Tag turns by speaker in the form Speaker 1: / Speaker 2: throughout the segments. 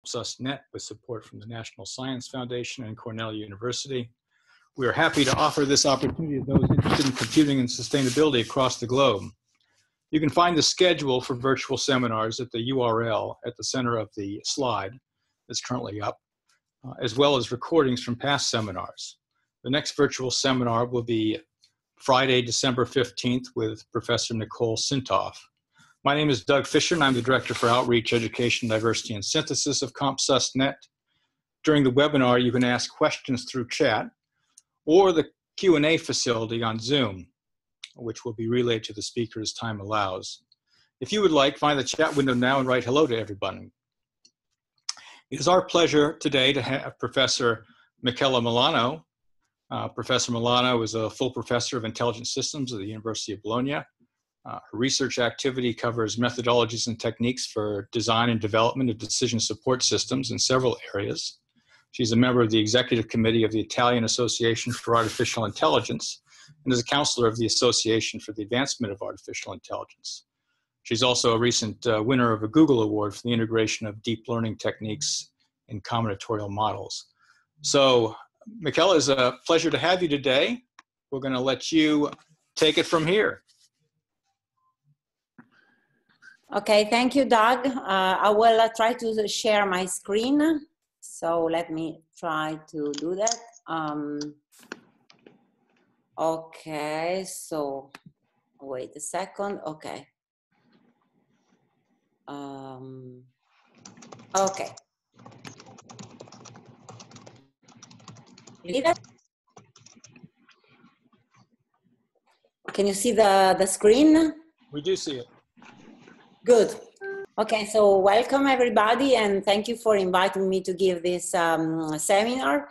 Speaker 1: CompSusNet with support from the National Science Foundation and Cornell University. We are happy to offer this opportunity to those interested in computing and sustainability across the globe. You can find the schedule for virtual seminars at the URL at the center of the slide that's currently up, as well as recordings from past seminars. The next virtual seminar will be Friday, December 15th with Professor Nicole Sintoff. My name is Doug Fisher, and I'm the Director for Outreach, Education, Diversity, and Synthesis of CompSusNet. During the webinar, you can ask questions through chat or the Q&A facility on Zoom, which will be relayed to the speaker as time allows. If you would like, find the chat window now and write hello to everybody. It is our pleasure today to have Professor Michela Milano. Professor Milano is a full professor of intelligent systems at the University of Bologna. Her research activity covers methodologies and techniques for design and development of decision support systems in several areas. She's a member of the executive committee of the Italian Association for Artificial Intelligence and is a counselor of the Association for the Advancement of Artificial Intelligence. She's also a recent winner of a Google Award for the integration of deep learning techniques in combinatorial models. So, Michela, it's a pleasure to have you today. We're going to let you take it from here.
Speaker 2: Okay, thank you, Doug. I will try to share my screen. So let me try to do that. Okay, so wait a second. Okay. Okay. Can you see the screen?
Speaker 1: We do see it.
Speaker 2: Good. Okay, so welcome everybody, and thank you for inviting me to give this seminar.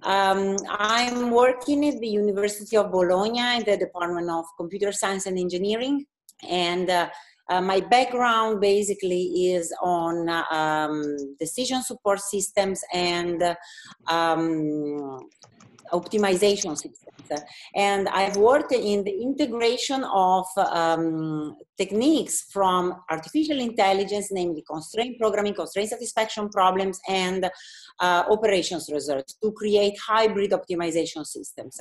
Speaker 2: I'm working at the University of Bologna in the Department of Computer Science and Engineering, and my background basically is on decision support systems and optimization systems. And I've worked in the integration of techniques from artificial intelligence, namely constraint programming, constraint satisfaction problems, and operations research to create hybrid optimization systems.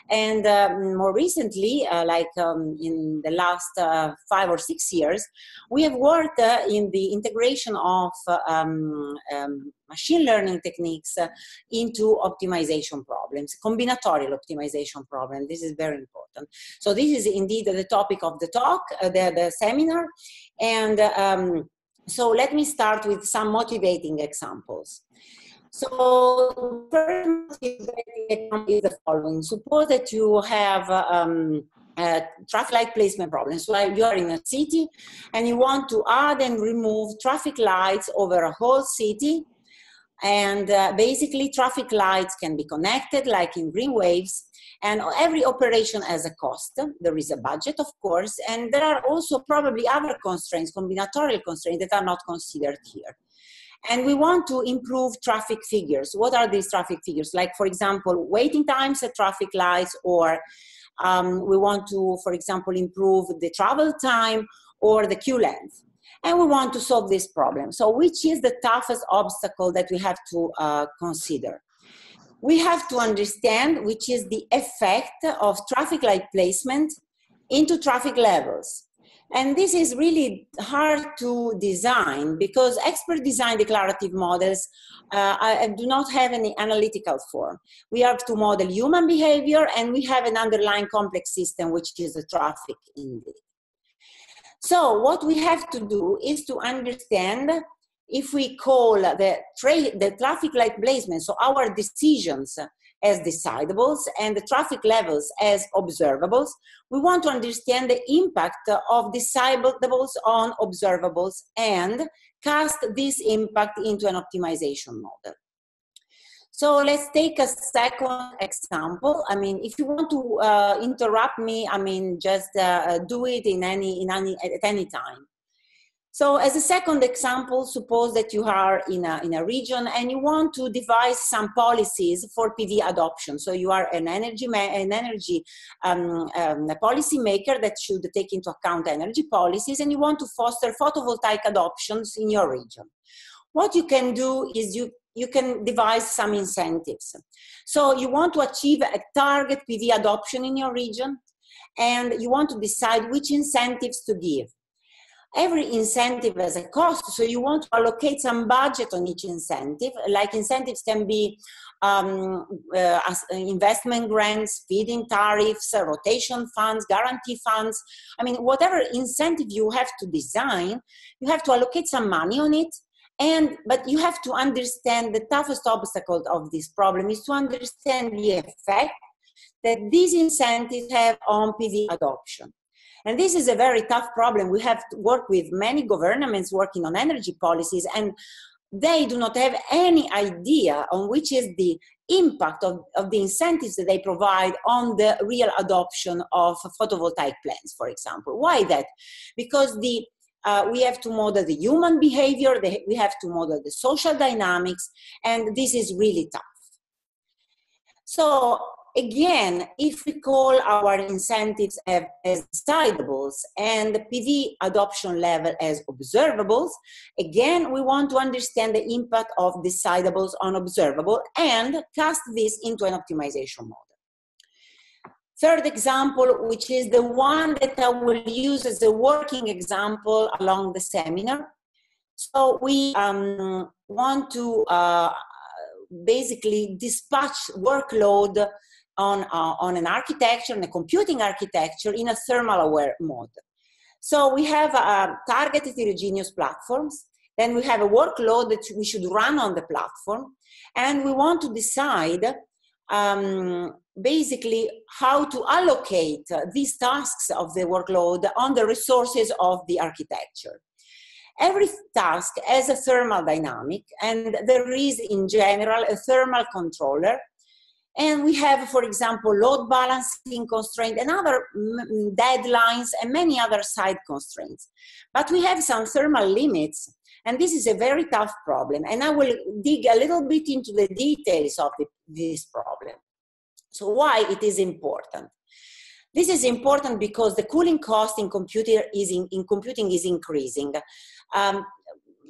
Speaker 2: And more recently, in the last 5 or 6 years, we have worked in the integration of machine learning techniques into optimization problems, combinatorial optimization problem. This is very important. So this is indeed the topic of the talk, the seminar. And so let me start with some motivating examples. So first motivating example is the following. Suppose that you have traffic light placement problems. So you are in a city and you want to add and remove traffic lights over a whole city. And basically traffic lights can be connected like in green waves, and every operation has a cost. There is a budget, of course, and there are also probably other constraints, combinatorial constraints that are not considered here. And we want to improve traffic figures. What are these traffic figures? Like, for example, waiting times at traffic lights, or we want to, for example, improve the travel time or the queue length. And we want to solve this problem. So which is the toughest obstacle that we have to consider? We have to understand which is the effect of traffic light placement into traffic levels. And this is really hard to design because expert design declarative models do not have any analytical form. We have to model human behavior, and we have an underlying complex system, which is the traffic indeed. So what we have to do is to understand if we call the traffic light placement, so our decisions as decidables and the traffic levels as observables, we want to understand the impact of decidables on observables and cast this impact into an optimization model. So let's take a second example. I mean, if you want to interrupt me, I mean, just do it at any time. So as a second example, suppose that you are in a region and you want to devise some policies for PV adoption. So you are an energy policy maker that should take into account energy policies, and you want to foster photovoltaic adoptions in your region. what you can do is you can devise some incentives. So you want to achieve a target PV adoption in your region, and you want to decide which incentives to give. Every incentive has a cost, so you want to allocate some budget on each incentive. Like incentives can be investment grants, feed-in tariffs, rotation funds, guarantee funds. I mean, whatever incentive you have to design, you have to allocate some money on it. But you have to understand the toughest obstacle of this problem is to understand the effect that these incentives have on PV adoption. And this is a very tough problem. We have to work with many governments working on energy policies, and they do not have any idea on which is the impact of the incentives that they provide on the real adoption of photovoltaic plants, for example. Why that? Because we have to model the human behavior, we have to model the social dynamics, and this is really tough. So again, if we call our incentives as decidables and the PV adoption level as observables, again, we want to understand the impact of decidables on observable and cast this into an optimization model. Third example, which is the one that I will use as a working example along the seminar. So we want to basically dispatch workload on an architecture, on a computing architecture in a thermal aware mode. So we have targeted heterogeneous platforms. Then we have a workload that we should run on the platform. And we want to decide basically how to allocate these tasks of the workload on the resources of the architecture. Every task has a thermal dynamic, and there is in general a thermal controller. And we have, for example, load balancing constraint and other deadlines and many other side constraints. But we have some thermal limits, and this is a very tough problem. And I will dig a little bit into the details of this problem. So why it is important? This is important because the cooling cost in computing is increasing.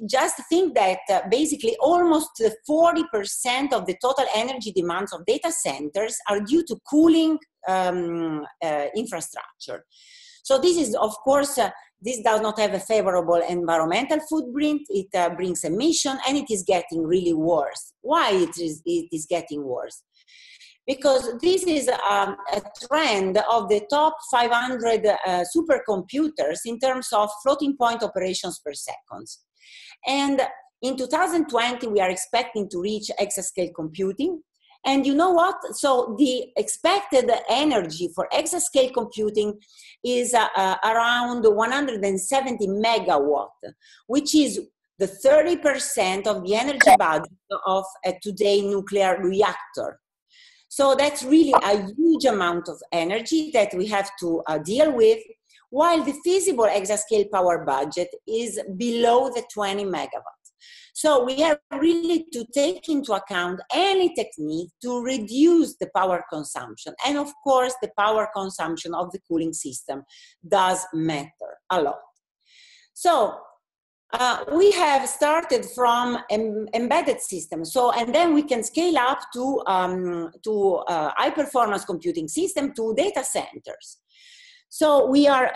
Speaker 2: Just think that basically almost 40% of the total energy demands of data centers are due to cooling infrastructure. So this is, of course, this does not have a favorable environmental footprint. It brings emission, and it is getting really worse. Why it is getting worse? Because this is a trend of the top 500 supercomputers in terms of floating point operations per second. And in 2020, we are expecting to reach exascale computing. And you know what? So the expected energy for exascale computing is around 170 megawatt, which is the 30% of the energy budget of a today nuclear reactor. So that's really a huge amount of energy that we have to deal with, while the feasible exascale power budget is below the 20 megawatts. So we have really to take into account any technique to reduce the power consumption. And of course, the power consumption of the cooling system does matter a lot. So we have started from embedded systems. So, and then we can scale up to high performance computing system to data centers. So we are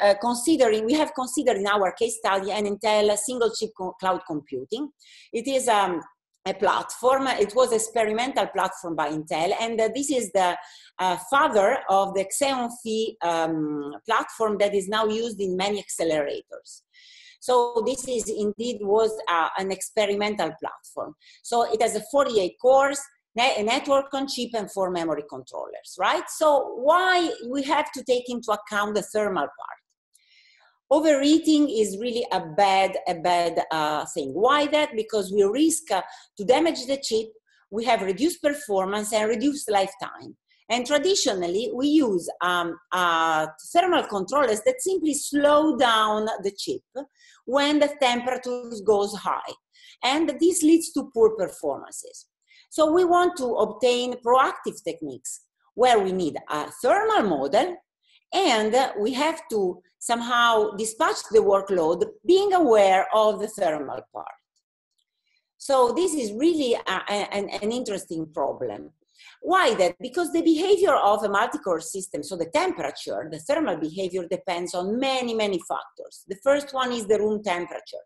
Speaker 2: we have considered in our case study an Intel single chip cloud computing. It is a platform. It was an experimental platform by Intel, and this is the father of the Xeon Phi platform that is now used in many accelerators. So this is indeed was an experimental platform. So it has a 48 cores, a network on chip, and 4 memory controllers, right? So why we have to take into account the thermal part? Overheating is really a bad thing. Why that? Because we risk to damage the chip, we have reduced performance and reduced lifetime. And traditionally, we use thermal controllers that simply slow down the chip when the temperature goes high. And this leads to poor performances. So we want to obtain proactive techniques where we need a thermal model, and we have to somehow dispatch the workload being aware of the thermal part. So this is really an interesting problem. Why that? Because the behavior of a multicore system, so the temperature, the thermal behavior depends on many, many factors. The first one is the room temperature.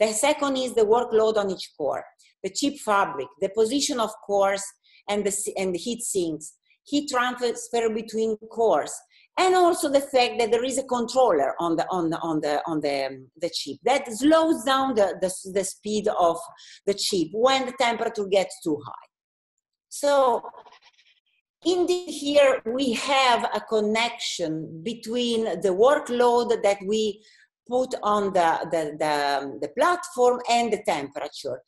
Speaker 2: The second is the workload on each core, the chip fabric, the position of cores and the heat sinks, heat transfer between cores, and also the fact that there is a controller on the chip that slows down the speed of the chip when the temperature gets too high. So indeed here we have a connection between the workload that we put on the platform and the temperature,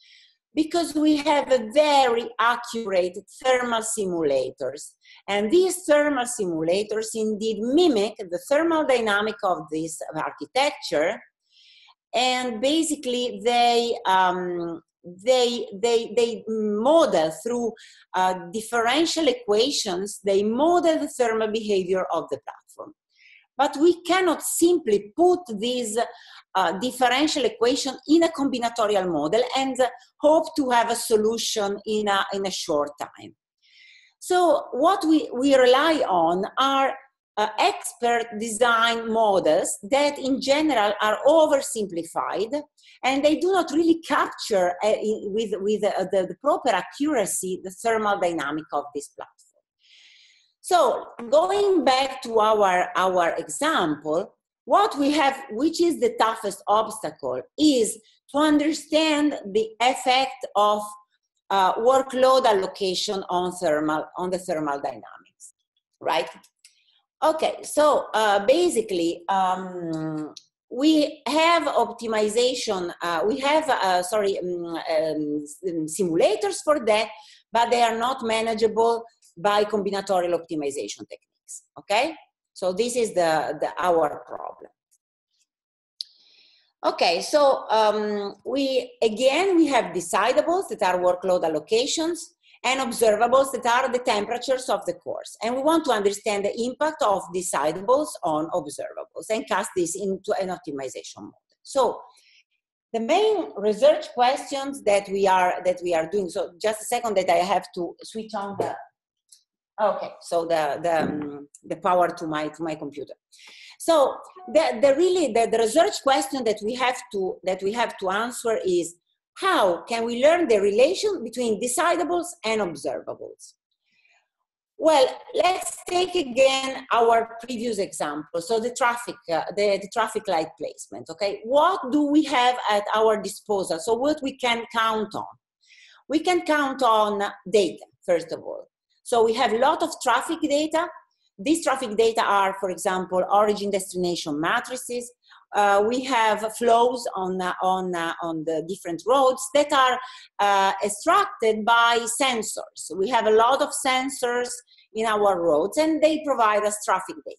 Speaker 2: because we have a very accurate thermal simulators. And these thermal simulators indeed mimic the thermal dynamic of this architecture. And basically they model through differential equations, they model the thermal behavior of the platform. But we cannot simply put this differential equation in a combinatorial model and hope to have a solution in a short time. So what we rely on are expert design models that in general are oversimplified, and they do not really capture with the proper accuracy the thermal dynamic of this platform. So going back to our example, what we have, which is the toughest obstacle, is to understand the effect of workload allocation on the thermal dynamics, right? Okay, so basically we have optimization, we have simulators for that, but they are not manageable by combinatorial optimization techniques, okay? So this is our problem. Okay, so we have decidables that are workload allocations and observables that are the temperatures of the cores. And we want to understand the impact of decidables on observables and cast this into an optimization model. So the main research questions that we are doing, so just a second that I have to switch on the, okay, so the power to my computer. So the research question that we have to answer is, how can we learn the relation between decidables and observables? Well, let's take again our previous example. So the traffic light placement. Okay, what do we have at our disposal? So what we can count on? We can count on data, first of all. So we have a lot of traffic data. These traffic data are, for example, origin destination matrices. We have flows on the different roads that are extracted by sensors. We have a lot of sensors in our roads, and they provide us traffic data.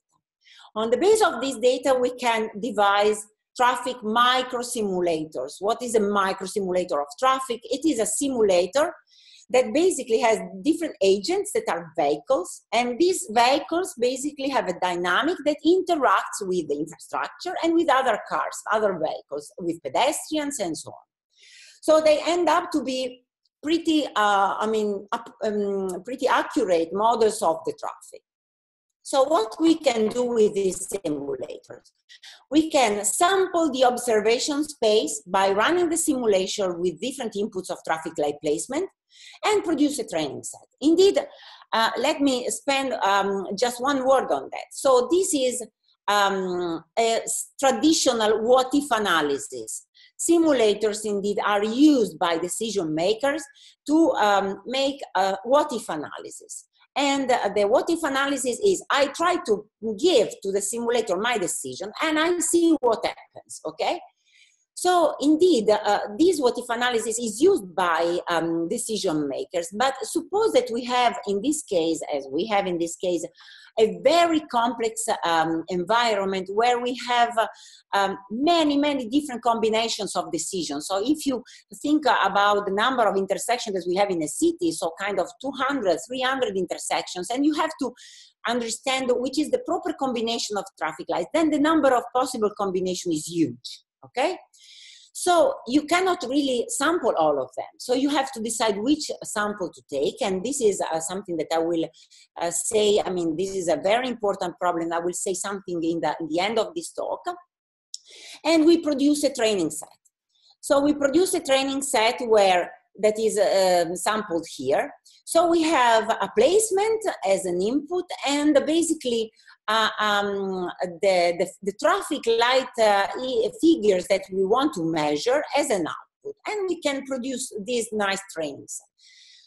Speaker 2: On the basis of this data, we can devise traffic micro simulators. What is a micro simulator of traffic? It is a simulator that basically has different agents that are vehicles, and these vehicles basically have a dynamic that interacts with the infrastructure and with other cars, other vehicles, with pedestrians and so on. So they end up to be pretty, pretty accurate models of the traffic. So what we can do with these simulators? We can sample the observation space by running the simulation with different inputs of traffic light placement and produce a training set. Indeed, let me spend just one word on that. So this is a traditional what-if analysis. Simulators indeed are used by decision makers to make a what-if analysis. And the what-if analysis is, I try to give to the simulator my decision and I see what happens, okay? So indeed, this what-if analysis is used by decision makers, but suppose that we have in this case, as we have in this case, a very complex environment where we have many different combinations of decisions. So if you think about the number of intersections that we have in a city, so kind of 200, 300 intersections, and you have to understand which is the proper combination of traffic lights, then the number of possible combinations is huge, okay? So you cannot really sample all of them. So you have to decide which sample to take. And this is something that I will say, I mean, this is a very important problem. I will say something in the end of this talk. And we produce a training set. So we produce a training set that is sampled here. So we have a placement as an input, and basically the traffic light figures that we want to measure as an output. And we can produce this nice training set.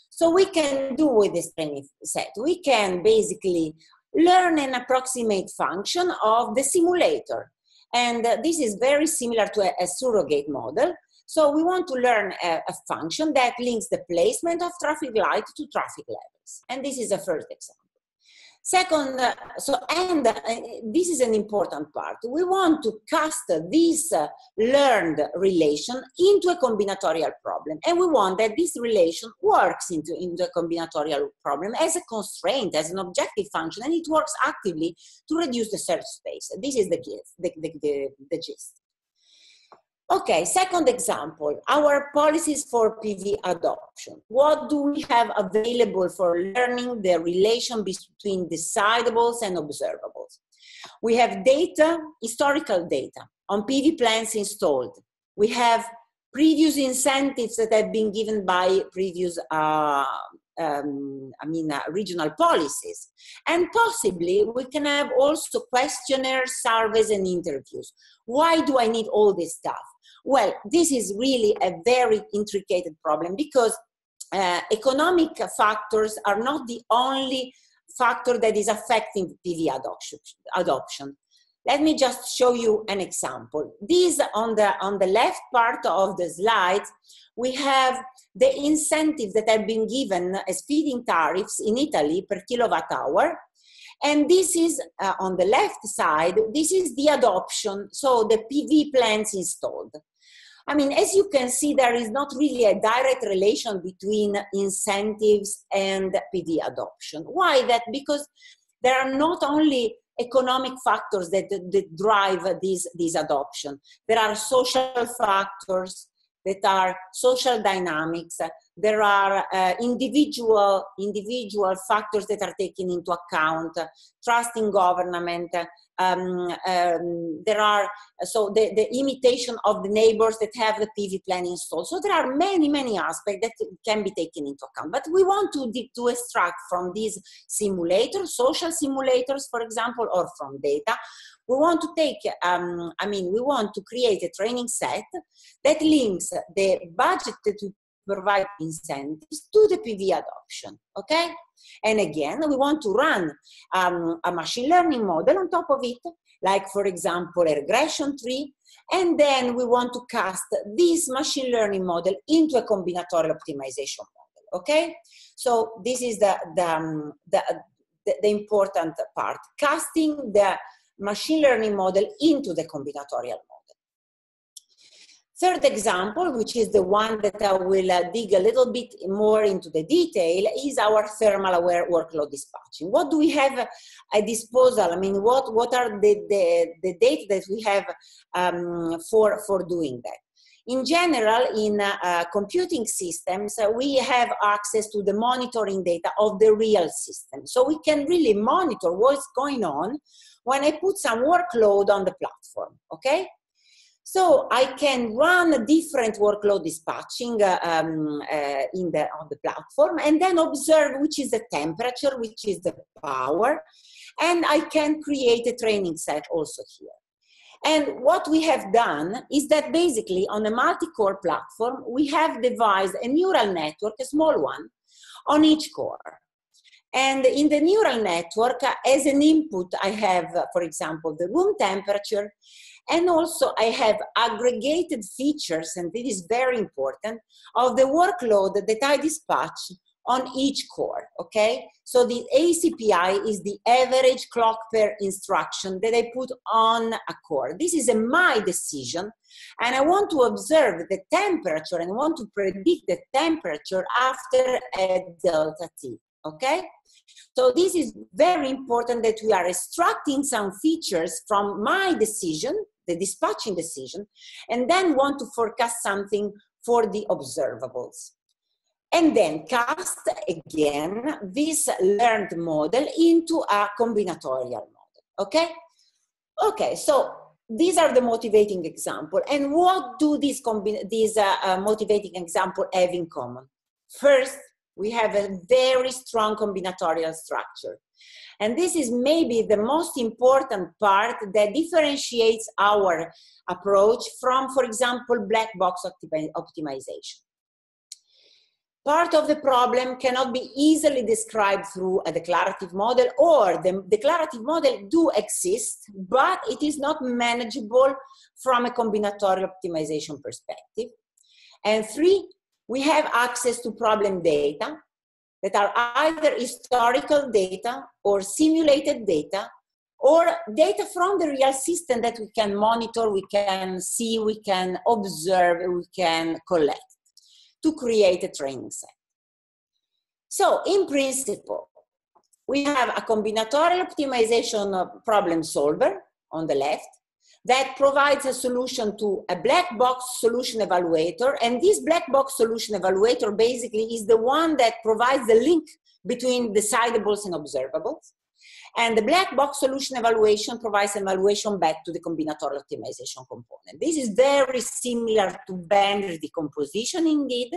Speaker 2: So we can do with this training set, we can basically learn an approximate function of the simulator. And this is very similar to a surrogate model. So we want to learn a function that links the placement of traffic light to traffic levels. And this is a first example. Second, this is an important part. We want to cast this learned relation into a combinatorial problem. And we want that this relation works into a combinatorial problem as a constraint, as an objective function, and it works actively to reduce the search space. This is the gist. Okay, second example, our policies for PV adoption. What do we have available for learning the relation between decidables and observables? We have data, historical data on PV plants installed. We have previous incentives that have been given by previous regional policies. And possibly we can have also questionnaires, surveys, and interviews. Why do I need all this stuff? Well, this is really a very intricate problem because economic factors are not the only factor that is affecting PV adoption. Let me just show you an example. These on the left part of the slide, we have the incentives that have been given as feed-in tariffs in Italy per kilowatt hour. And this is, on the left side, this is the adoption, so the PV plants installed. I mean, as you can see, there is not really a direct relation between incentives and PV adoption. Why that? Because there are not only economic factors that drive this adoption. There are social factors, that are social dynamics. There are individual factors that are taken into account, trust in government. There are, so the imitation of the neighbors that have the PV plan installed. So there are many aspects that can be taken into account. But we want to extract from these simulators, social simulators, for example, or from data. We want to take, we want to create a training set that links the budget that we provide incentives to the PV adoption, okay? And again, we want to run a machine learning model on top of it, like, for example, a regression tree, and then we want to cast this machine learning model into a combinatorial optimization model, okay? So this is the important part, casting the machine learning model into the combinatorial model. Third example, which is the one that I will dig a little bit more into the detail, is our thermal aware workload dispatching. What do we have at disposal? I mean, what are the data that we have for doing that? In general, in computing systems, we have access to the monitoring data of the real system. So we can really monitor what's going on when I put some workload on the platform, okay? So I can run different workload dispatching on the platform and then observe which is the temperature, which is the power, and I can create a training set also here. And what we have done is that basically on a multi-core platform, we have devised a neural network, a small one, on each core. And in the neural network, as an input, I have, for example, the room temperature, and also I have aggregated features, and this is very important, of the workload that I dispatch on each core, okay? So the ACPI is the average clock per instruction that I put on a core. This is my decision, and I want to observe the temperature and want to predict the temperature after a delta T, okay? So this is very important that we are extracting some features from my decision the dispatching decision, and then want to forecast something for the observables. And then cast again this learned model into a combinatorial model, okay? Okay, so these are the motivating examples. And what do these motivating examples have in common? First, we have a very strong combinatorial structure. And this is maybe the most important part that differentiates our approach from, for example, black box optimization. Part of the problem cannot be easily described through a declarative model, or the declarative model do exist, but it is not manageable from a combinatorial optimization perspective. And three, we have access to problem data that are either historical data or simulated data, or data from the real system that we can monitor, we can see, we can observe, we can collect to create a training set. So in principle, we have a combinatorial optimization problem solver on the left that provides a solution to a black box solution evaluator. And this black box solution evaluator basically is the one that provides the link between decide-ables and observables. And the black box solution evaluation provides an evaluation back to the combinatorial optimization component. This is very similar to Banner's decomposition indeed.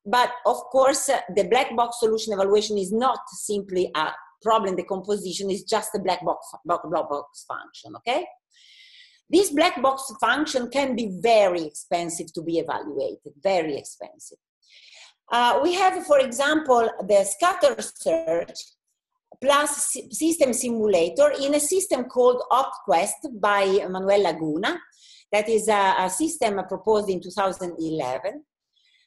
Speaker 2: But of course, the black box solution evaluation is not simply a problem decomposition, it's just a black box function, okay? This black box function can be very expensive to be evaluated, very expensive. We have, for example, the scatter search plus system simulator in a system called OptQuest by Manuel Laguna. That is a system proposed in 2011.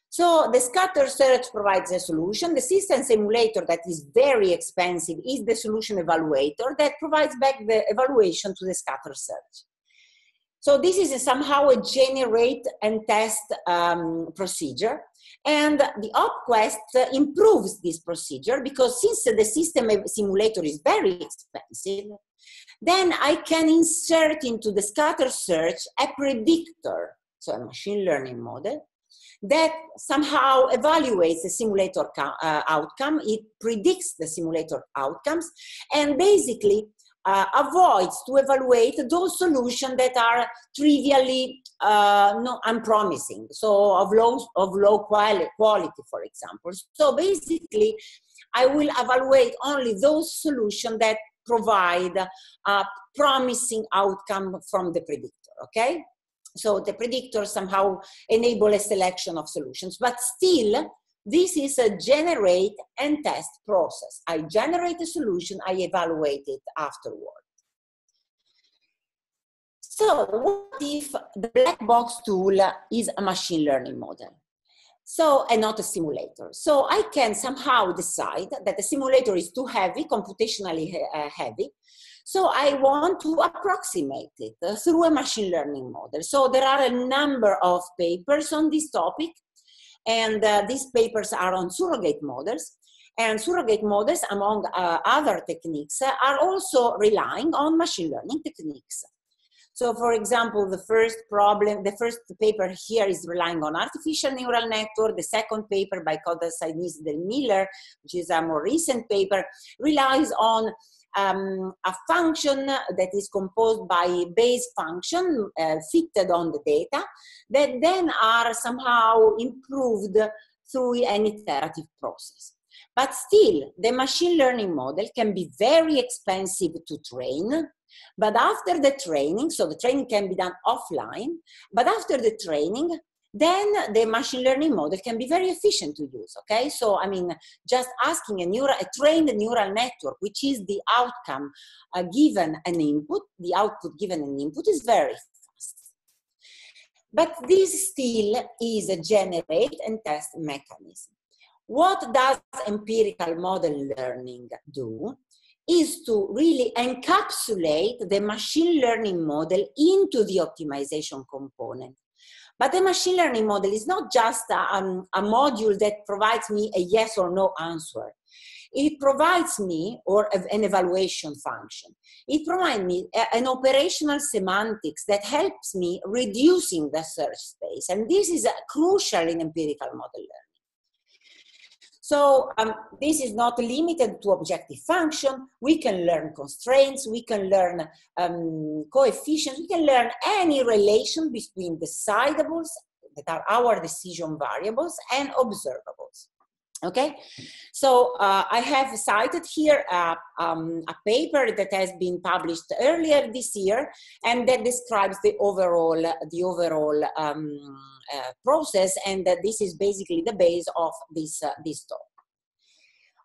Speaker 2: So the scatter search provides a solution. The system simulator that is very expensive is the solution evaluator that provides back the evaluation to the scatter search. So this is somehow a generate and test procedure. And the OptQuest improves this procedure because since the system simulator is very expensive, then I can insert into the scatter search a predictor, so a machine learning model, that somehow evaluates the simulator outcome. It predicts the simulator outcomes and basically avoids to evaluate those solutions that are trivially unpromising, so of low quality, for example. So basically, I will evaluate only those solutions that provide a promising outcome from the predictor, okay? So the predictor somehow enable a selection of solutions, but still, this is a generate and test process. I generate a solution, I evaluate it afterward. So what if the black box tool is a machine learning model? So, and not a simulator. So I can somehow decide that the simulator is too heavy, computationally heavy. So I want to approximate it through a machine learning model. So there are a number of papers on this topic. And these papers are on surrogate models. And surrogate models, among other techniques, are also relying on machine learning techniques. So for example, the first paper here is relying on artificial neural network. The second paper by Kodasainis Del Miller, which is a more recent paper, relies on a function that is composed by base function fitted on the data that then are somehow improved through an iterative process. But still, the machine learning model can be very expensive to train, but after the training, so the training can be done offline, but after the training, then the machine learning model can be very efficient to use, okay? So, I mean, just asking a trained neural network, which is the outcome given an input, the output given an input is very fast. But this still is a generate and test mechanism. What does empirical model learning do? Is to really encapsulate the machine learning model into the optimization component. But the machine learning model is not just a module that provides me a yes or no answer. It provides me, or an evaluation function. It provides me an operational semantics that helps me reducing the search space. And this is crucial in empirical model learning. So this is not limited to objective function. We can learn constraints, we can learn coefficients, we can learn any relation between decidables, that are our decision variables, and observables. Okay, so I have cited here a paper that has been published earlier this year, and that describes the overall process, and that this is basically the base of this talk.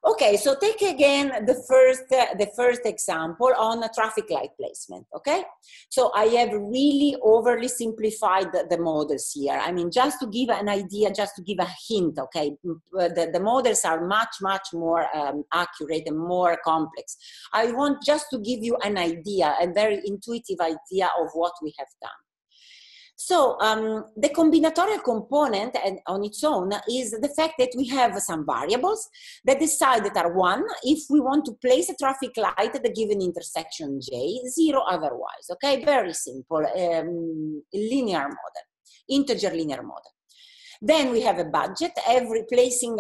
Speaker 2: Okay, so take again the first example on a traffic light placement, okay? So I have really overly simplified the models here. I mean, just to give an idea, just to give a hint, okay? The models are much more accurate and more complex. I want just to give you an idea, a very intuitive idea of what we have done. So the combinatorial component on its own is the fact that we have some variables that decide that are 1 if we want to place a traffic light at a given intersection J, 0 otherwise, okay? Very simple, linear model, integer linear model. Then we have a budget, placing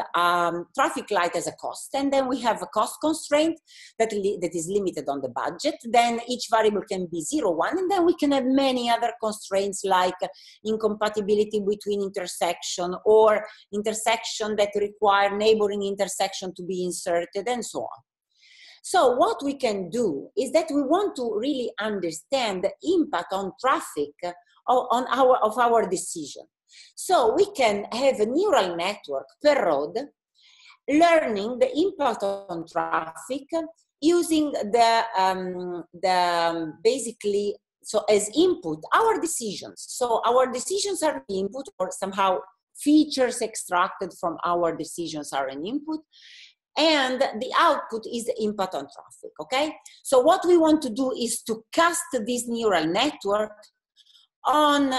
Speaker 2: traffic light as a cost, and then we have a cost constraint that is limited on the budget. Then each variable can be 0, 1, and then we can have many other constraints like incompatibility between intersection, or intersection that require neighboring intersection to be inserted, and so on. So what we can do is that we want to really understand the impact on traffic of our decision. So we can have a neural network per road learning the impact on traffic using basically, so as input, our decisions. So our decisions are the input, or somehow features extracted from our decisions are an input, and the output is the impact on traffic, okay? So what we want to do is to cast this neural network on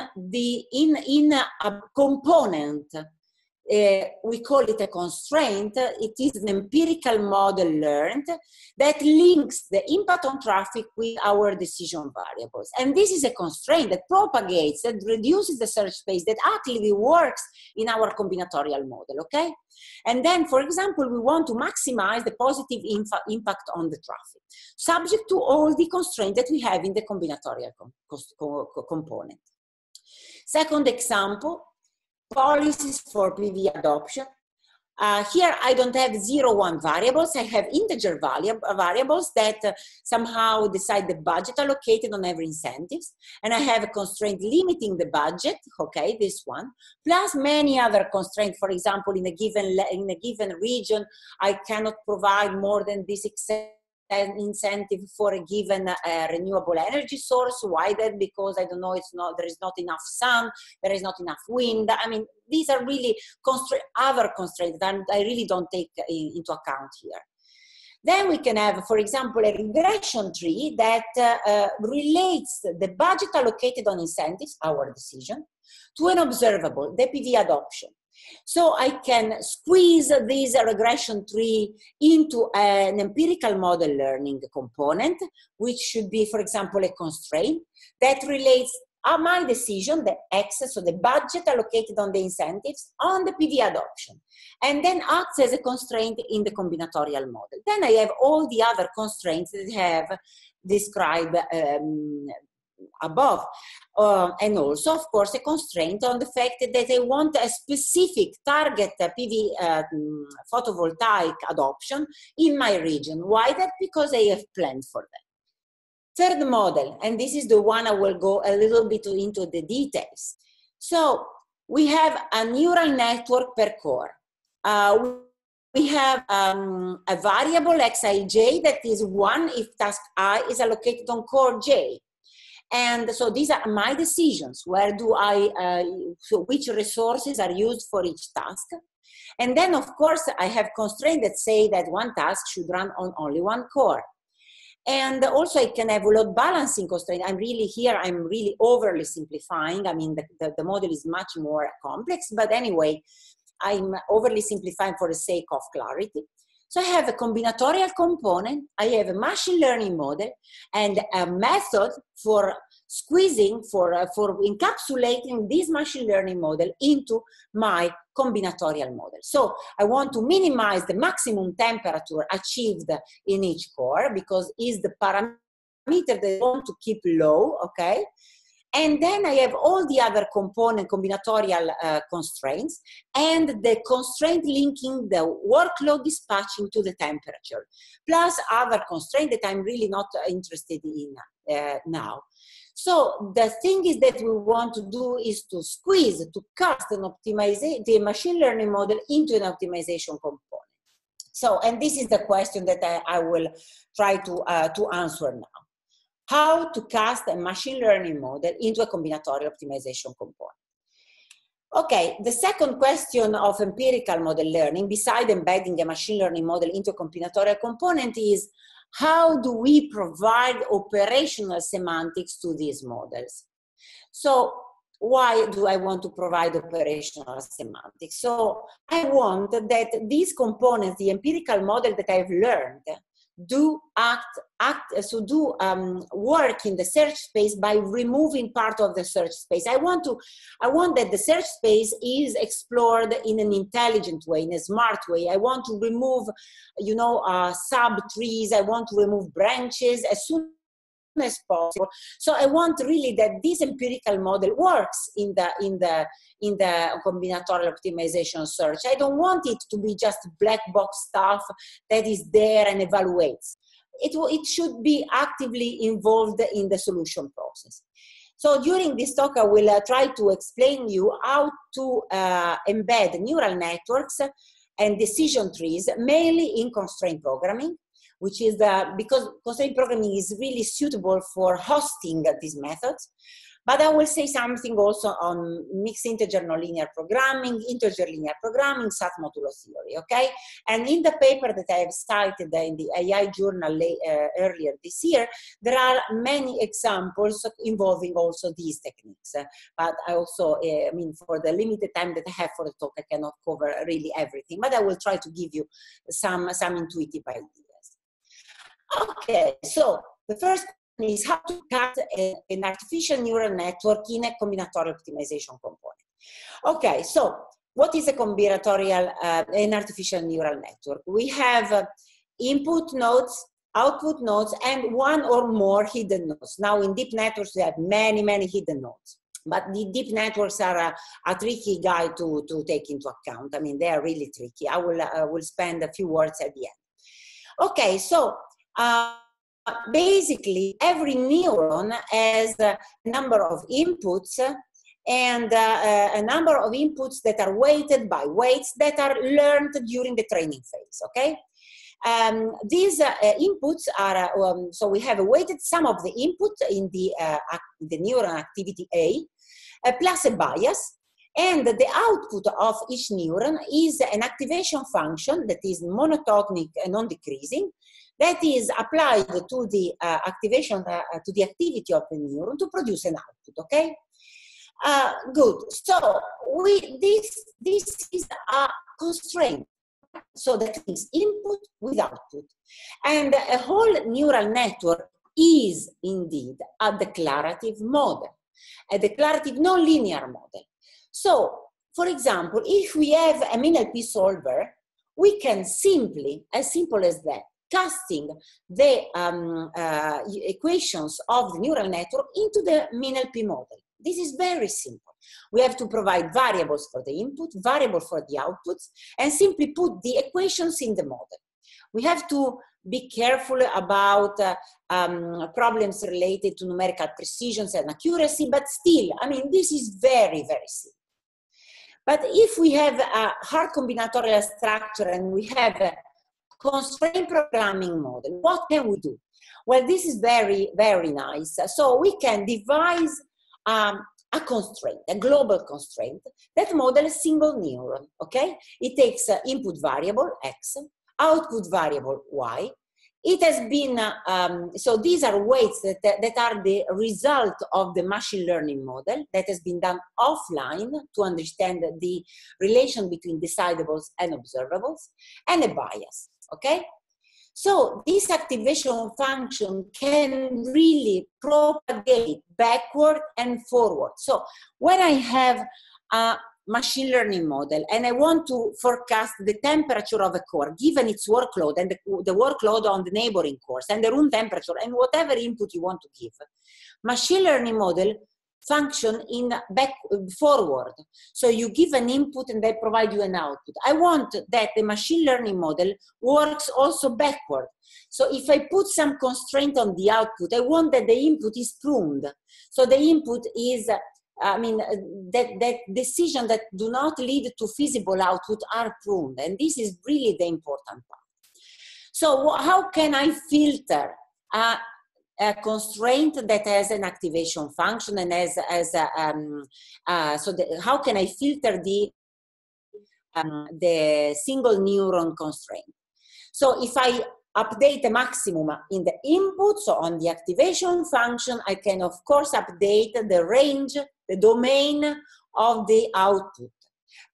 Speaker 2: in a component. We call it a constraint. It is an empirical model learned that links the impact on traffic with our decision variables. And this is a constraint that propagates, that reduces the search space, that actively works in our combinatorial model, okay? And then, for example, we want to maximize the positive impact on the traffic, subject to all the constraints that we have in the combinatorial component. Second example, policies for PV adoption. Here I don't have 0, 1 variables. I have integer variables that somehow decide the budget allocated on every incentives. And I have a constraint limiting the budget, okay, this one, plus many other constraints. For example, in a given region, I cannot provide more than this an incentive for a given renewable energy source. Why that? Because I don't know, there is not enough sun, there is not enough wind. I mean, these are really other constraints that I really don't take into account here. Then we can have, for example, a regression tree that relates the budget allocated on incentives, our decision, to an observable, the PV adoption. So I can squeeze this regression tree into an empirical model learning component, which should be, for example, a constraint that relates my decision, the X, so the budget allocated on the incentives, on the PV adoption, and then acts as a constraint in the combinatorial model. Then I have all the other constraints that I have described above. And also, of course, a constraint on the fact that I want a specific target PV photovoltaic adoption in my region. Why that? Because I have planned for that. Third model, and this is the one I will go a little bit into the details. So we have a neural network per core. We have a variable xij that is 1 if task I is allocated on core j. And so these are my decisions. Where do so which resources are used for each task? And then, of course, I have constraints that say that one task should run on only one core. And also I can have load balancing constraint. I'm really overly simplifying. I mean, the model is much more complex, but anyway, I'm overly simplifying for the sake of clarity. So I have a combinatorial component, I have a machine learning model, and a method for squeezing, for encapsulating this machine learning model into my combinatorial model. So I want to minimize the maximum temperature achieved in each core, because it's the parameter that I want to keep low, okay? And then I have all the other component combinatorial constraints, and the constraint linking the workload dispatching to the temperature, plus other constraints that I'm really not interested in now. So the thing is that we want to do is to squeeze, to cast an the machine learning model into an optimization component. So, and this is the question that I will try to answer now. How to cast a machine learning model into a combinatorial optimization component. Okay, the second question of empirical model learning, beside embedding a machine learning model into a combinatorial component, is how do we provide operational semantics to these models? So why do I want to provide operational semantics? So I want that these components, the empirical model that I've learned, do work in the search space by removing part of the search space. I want that the search space is explored in an intelligent way, in a smart way. I want to remove, sub trees. I want to remove branches as soon as possible. So I want really that this empirical model works in the combinatorial optimization search. I don't want it to be just black box stuff that is there and evaluates. It should be actively involved in the solution process. So during this talk, I will try to explain you how to embed neural networks and decision trees, mainly in constraint programming, which is because constraint programming is really suitable for hosting these methods. But I will say something also on mixed integer nonlinear programming, integer linear programming, SAT modulo theory, okay? And in the paper that I have cited in the AI journal earlier this year, there are many examples involving also these techniques. But I also, for the limited time that I have for the talk, I cannot cover really everything, but I will try to give you some intuitive ideas. Okay, so the first is how to cut an artificial neural network in a combinatorial optimization component. Okay, so what is a combinatorial, an artificial neural network? We have input nodes, output nodes, and one or more hidden nodes. Now in deep networks, we have many, many hidden nodes. But the deep networks are a tricky guy to take into account. I mean, they are really tricky. I will spend a few words at the end. Okay, so basically, every neuron has a number of inputs and a number of inputs that are weighted by weights that are learned during the training phase, okay? These inputs are, so we have a weighted sum of the input in the neuron activity A, plus a bias, and the output of each neuron is an activation function that is monotonic and non-decreasing, that is applied to the activation, to the activity of the neuron to produce an output, okay? Good, so this is a constraint. So that means input with output. And a whole neural network is indeed a declarative model, a declarative nonlinear model. So, for example, if we have a MinLP solver, we can simply, as simple as that, casting the equations of the neural network into the MinLP model. This is very simple. We have to provide variables for the input, variable for the outputs, and simply put the equations in the model. We have to be careful about problems related to numerical precision and accuracy, but still, I mean, this is very, very simple. But if we have a hard combinatorial structure and we have a constraint programming model, what can we do? Well, this is very, very nice. So we can devise a constraint, a global constraint, that model a single neuron, okay? It takes input variable, x, output variable, y, it has been, so these are weights that are the result of the machine learning model that has been done offline to understand the relation between decidables and observables, and a bias, okay? So this activation function can really propagate backward and forward. So when I have a machine learning model and I want to forecast the temperature of a core given its workload and the workload on the neighboring cores and the room temperature and whatever input you want to give, machine learning model function in forward. So you give an input and they provide you an output. I want that the machine learning model works also backward. So if I put some constraint on the output, I want that the input is pruned. So the input is, that decision that do not lead to feasible output are pruned. And this is really the important part. So how can I filter a constraint that has an activation function and how can I filter the single neuron constraint? So if I update the maximum in the input, so on the activation function, I can of course update the range, the domain of the output.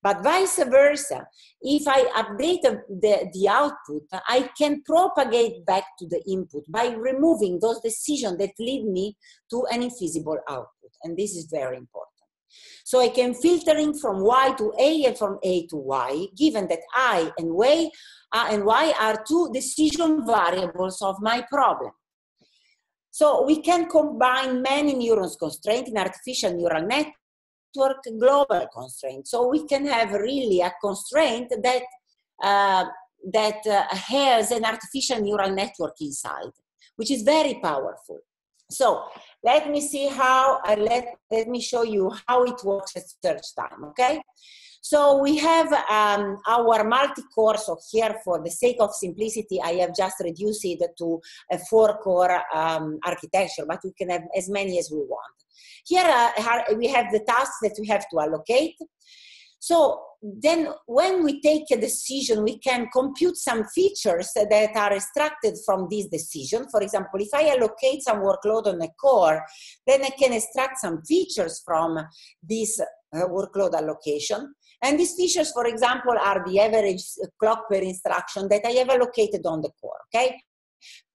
Speaker 2: But vice versa, if I update the output, I can propagate back to the input by removing those decisions that lead me to an infeasible output. And this is very important. So I can filtering from Y to A and from A to Y, given that I and Y are two decision variables of my problem. So we can combine many neurons constraints in artificial neural network global constraint. So we can have really a constraint that has an artificial neural network inside, which is very powerful. So let me see how, let me show you how it works at search time, okay? So we have our multi-core, so here for the sake of simplicity, I have just reduced it to a 4-core architecture, but we can have as many as we want. Here we have the tasks that we have to allocate. So then when we take a decision, we can compute some features that are extracted from this decision. For example, if I allocate some workload on a core, then I can extract some features from this workload allocation. And these features, for example, are the average clock per instruction that I have allocated on the core, okay?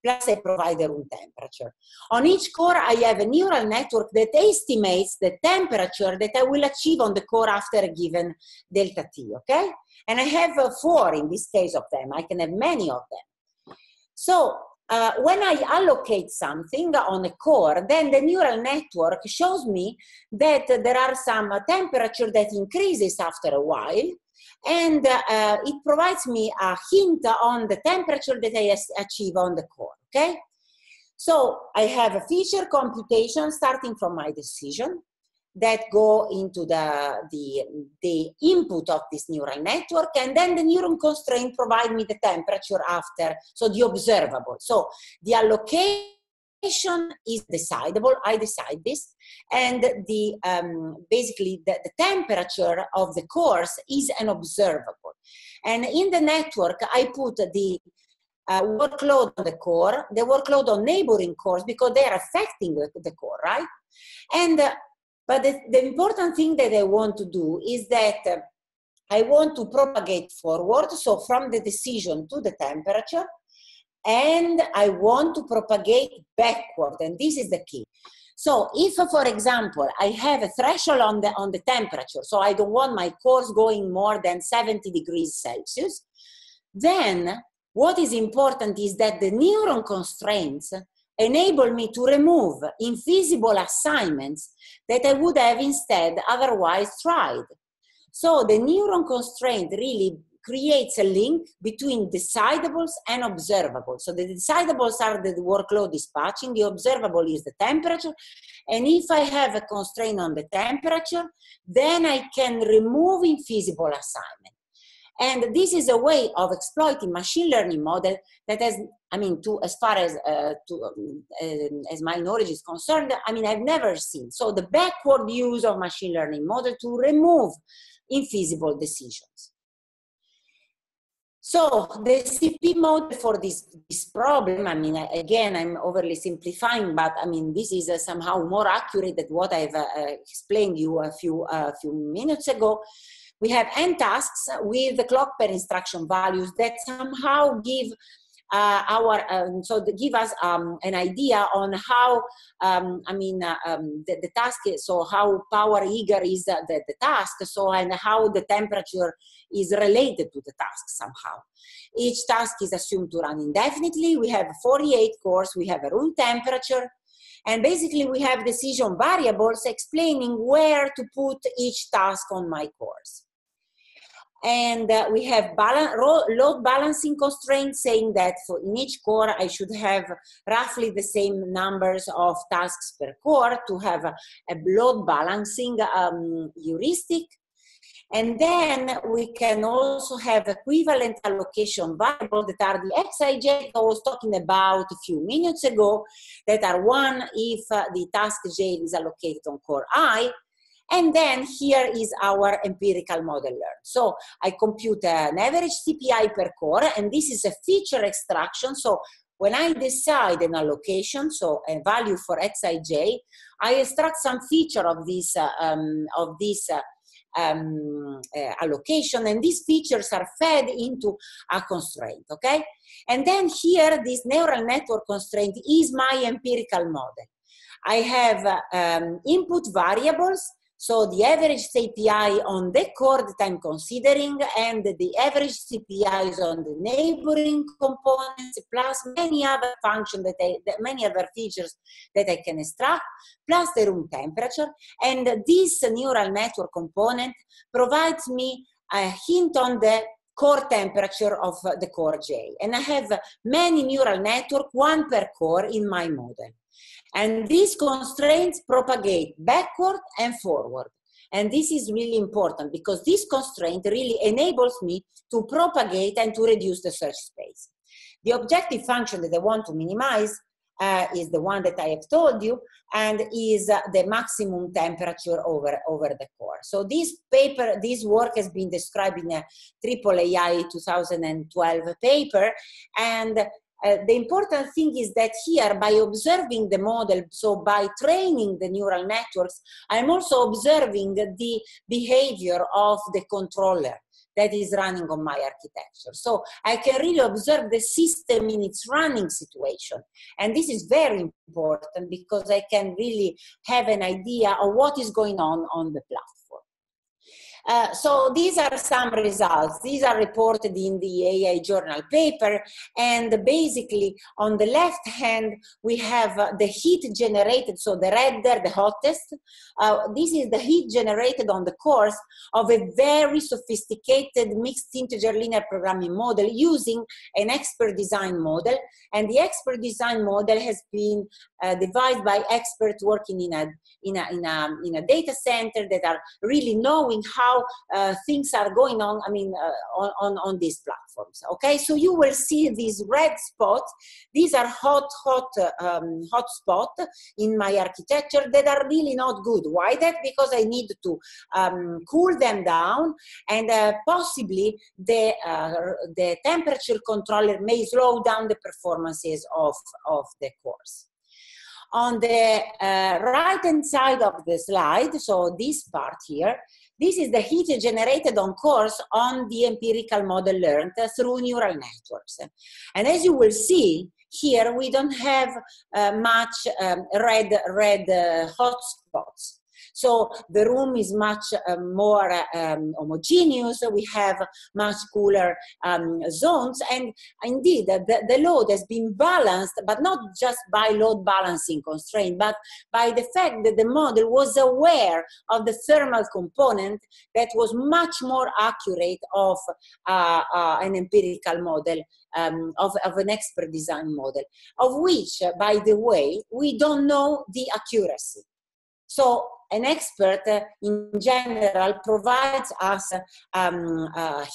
Speaker 2: Plus I provide the room temperature. On each core, I have a neural network that estimates the temperature that I will achieve on the core after a given delta t, okay? And I have 4 in this case of them. I can have many of them. So when I allocate something on a core, then the neural network shows me that there are some temperature that increases after a while, and it provides me a hint on the temperature that I achieve on the core, okay? So I have a feature computation starting from my decision that go into the input of this neural network, and then the neuron constraint provide me the temperature after, so the observable. So the allocation is decidable, I decide this, and basically the temperature of the cores is an observable. And in the network, I put the workload on the core, the workload on neighboring cores, because they are affecting the core, right? And but the important thing that I want to do is that I want to propagate forward, so from the decision to the temperature, and I want to propagate backward, and this is the key. So if, for example, I have a threshold on the temperature, so I don't want my cores going more than 70 degrees Celsius, then what is important is that the neuron constraints enable me to remove infeasible assignments that I would have instead otherwise tried. So the neuron constraint really creates a link between decidables and observables. So the decidables are the workload dispatching, the observable is the temperature, and if I have a constraint on the temperature, then I can remove infeasible assignment. And this is a way of exploiting machine learning model that has, as far as my knowledge is concerned, I've never seen. So the backward use of machine learning model to remove infeasible decisions. So the CP model for this problem, I mean, again, I'm overly simplifying, but I mean, this is somehow more accurate than what I've explained you a few minutes ago. We have n tasks with the clock per instruction values that somehow give give us an idea on how the task is, so how power eager is the task, so, and how the temperature is related to the task somehow. Each task is assumed to run indefinitely. We have 48 cores, we have a room temperature, and basically we have decision variables explaining where to put each task on my cores. And we have load balancing constraints saying that for in each core I should have roughly the same numbers of tasks per core to have a load balancing heuristic. And then we can also have equivalent allocation variables that are the Xij I was talking about a few minutes ago, that are one if the task J is allocated on core I. And then here is our empirical model learn. So I compute an average CPI per core, and this is a feature extraction. So when I decide an allocation, so a value for Xij, I extract some feature of this allocation, and these features are fed into a constraint, okay? And then here, this neural network constraint is my empirical model. I have input variables, so the average CPI on the core that I'm considering, and the average CPIs on the neighboring components, plus many other functions many other features that I can extract, plus the room temperature. And this neural network component provides me a hint on the core temperature of the core J. And I have many neural networks, one per core in my model. And these constraints propagate backward and forward. And this is really important because this constraint really enables me to propagate and to reduce the search space. The objective function that I want to minimize is the one that I have told you, and is the maximum temperature over the core. So this work has been described in a AAAI 2012 paper, and the important thing is that here, by observing the model, so by training the neural networks, I'm also observing the behavior of the controller that is running on my architecture. So I can really observe the system in its running situation. And this is very important because I can really have an idea of what is going on the platform. So these are some results. These are reported in the AI journal paper. And basically, on the left hand, we have the heat generated. So the red there, the hottest. This is the heat generated on the cores of a very sophisticated mixed integer linear programming model using an expert design model. And the expert design model has been devised by experts working in a data center that are really knowing how things are going on, on these platforms. Okay, so you will see these red spots. These are hot spots in my architecture that are really not good. Why that? Because I need to cool them down, and possibly the temperature controller may slow down the performances of the cores. On the right-hand side of the slide, so this part here, this is the heat generated on cores on the empirical model learned through neural networks. And as you will see, here we don't have much red hot spots. So the room is much more homogeneous. We have much cooler zones. And indeed, the load has been balanced, but not just by load balancing constraint, but by the fact that the model was aware of the thermal component that was much more accurate of an empirical model, of an expert design model, of which, by the way, we don't know the accuracy. So an expert in general provides us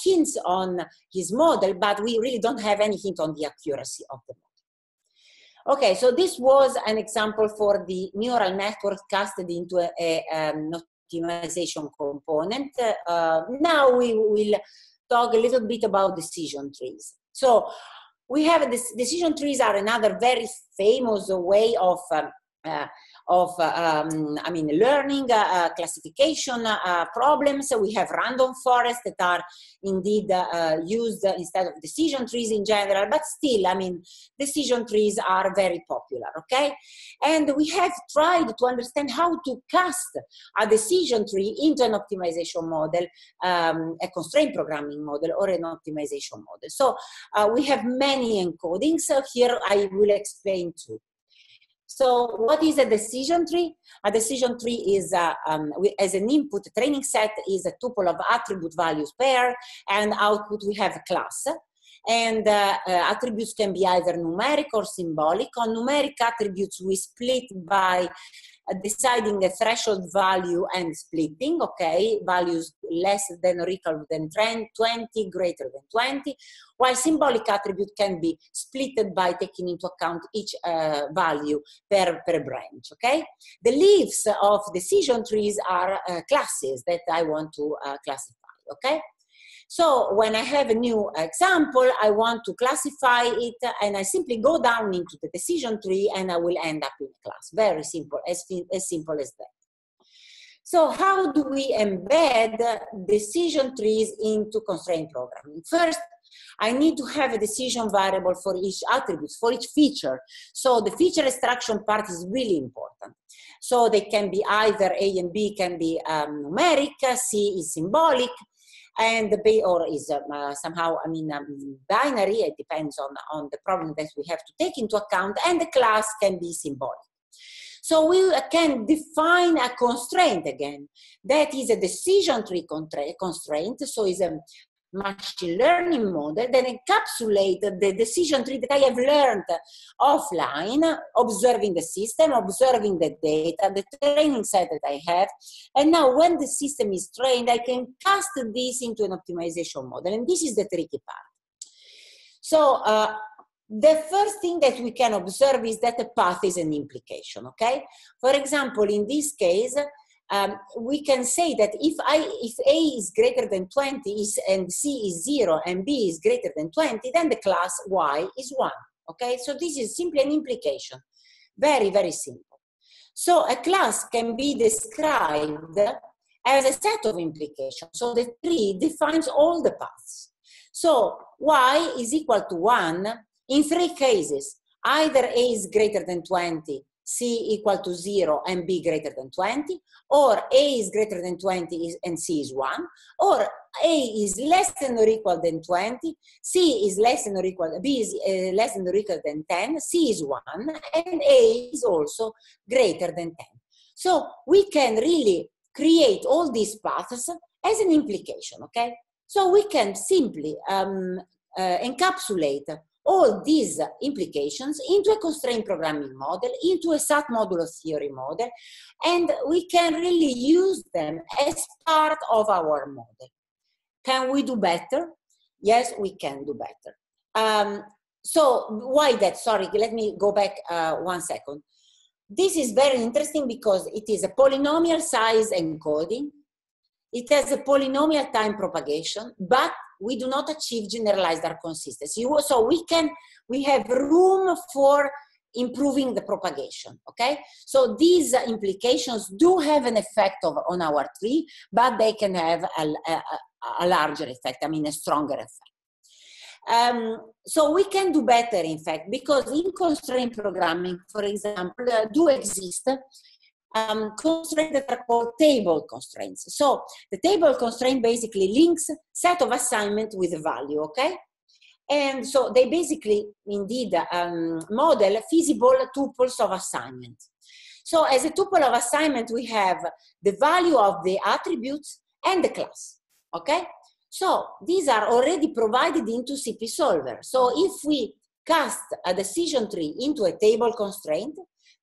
Speaker 2: hints on his model, but we really don't have any hint on the accuracy of the model. Okay, so this was an example for the neural network casted into an optimization component. Now we will talk a little bit about decision trees. So we have this, decision trees are another very famous way of learning classification problems. We have random forests that are indeed used instead of decision trees in general, but still, I mean, decision trees are very popular, okay? And we have tried to understand how to cast a decision tree into an optimization model, a constraint programming model, or an optimization model. So we have many encodings. So here I will explain two. So what is a decision tree? A decision tree is, as an input, training set is a tuple of attribute values pair, and output we have a class. And attributes can be either numeric or symbolic. On numeric attributes, we split by deciding a threshold value and splitting, okay, values less than or equal than 20, greater than 20, while symbolic attribute can be splitted by taking into account each value per branch, okay? The leaves of decision trees are classes that I want to classify, okay? So when I have a new example, I want to classify it, and I simply go down into the decision tree and I will end up in a class. Very simple, as simple as that. So how do we embed decision trees into constraint programming? First, I need to have a decision variable for each attribute, for each feature. So the feature extraction part is really important. So they can be either A and B can be numeric, C is symbolic, and the B or is somehow, I mean, binary. It depends on the problem that we have to take into account, and the class can be symbolic. So we can define a constraint again. That is a decision tree constraint. So it's a machine learning model that encapsulates the decision tree that I have learned offline, observing the system, observing the data, the training set that I have. And now when the system is trained, I can cast this into an optimization model. And this is the tricky part. So the first thing that we can observe is that the path is an implication, okay? For example, in this case, we can say that if A is greater than 20 and C is 0 and B is greater than 20, then the class Y is 1, okay? So this is simply an implication. Very, very simple. So a class can be described as a set of implications. So the tree defines all the paths. So Y is equal to 1 in 3 cases. Either A is greater than 20, C equal to 0 and B greater than 20, or A is greater than 20 and C is 1, or A is less than or equal than 20, C is less than or equal, B is less than or equal than 10, C is 1, and A is also greater than 10. So we can really create all these paths as an implication, okay? So we can simply encapsulate all these implications into a constraint programming model, into a SAT modulo theory model, and we can really use them as part of our model. Can we do better? Yes, we can do better. So why that? Sorry, let me go back 1 second. This is very interesting because it is a polynomial size encoding. It has a polynomial time propagation, but we do not achieve generalized arc consistency. So we have room for improving the propagation, okay? So these implications do have an effect on our tree, but they can have a larger effect, I mean a stronger effect. So we can do better, in fact, because in constraint programming, for example, do exist constraints that are called table constraints. So the table constraint basically links set of assignment with a value, okay? And so they basically indeed model feasible tuples of assignment. So as a tuple of assignment, we have the value of the attributes and the class, okay? So these are already provided into CP Solver. So if we cast a decision tree into a table constraint,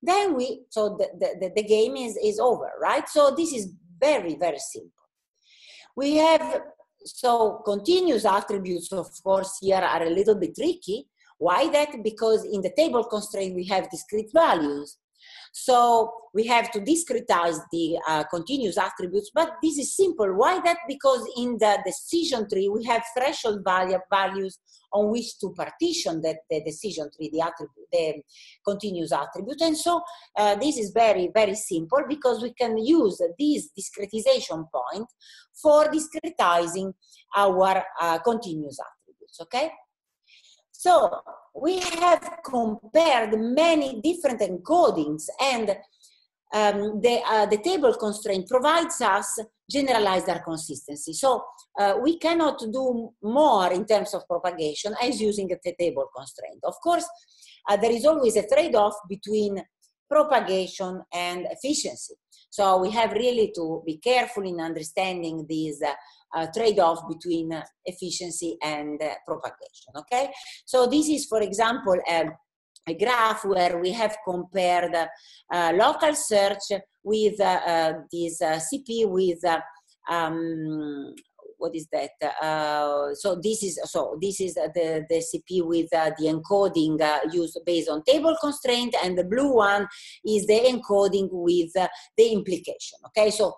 Speaker 2: then the game is over, right? So this is very, very simple. We have, so continuous attributes, of course, here are a little bit tricky. Why that? Because in the table constraint, we have discrete values. So we have to discretize the continuous attributes, but this is simple. Why that? Because in the decision tree, we have threshold values on which to partition the decision tree, the continuous attribute. And so this is very, very simple, because we can use this discretization point for discretizing our continuous attributes, okay? So we have compared many different encodings, and the table constraint provides us generalized R consistency. So we cannot do more in terms of propagation as using the table constraint. Of course, there is always a trade-off between propagation and efficiency. So we have really to be careful in understanding these trade-off between efficiency and propagation, okay? So this is, for example, a graph where we have compared local search with this CP with what is that? So this is the CP with the encoding used based on table constraint, and the blue one is the encoding with the implication. Okay, so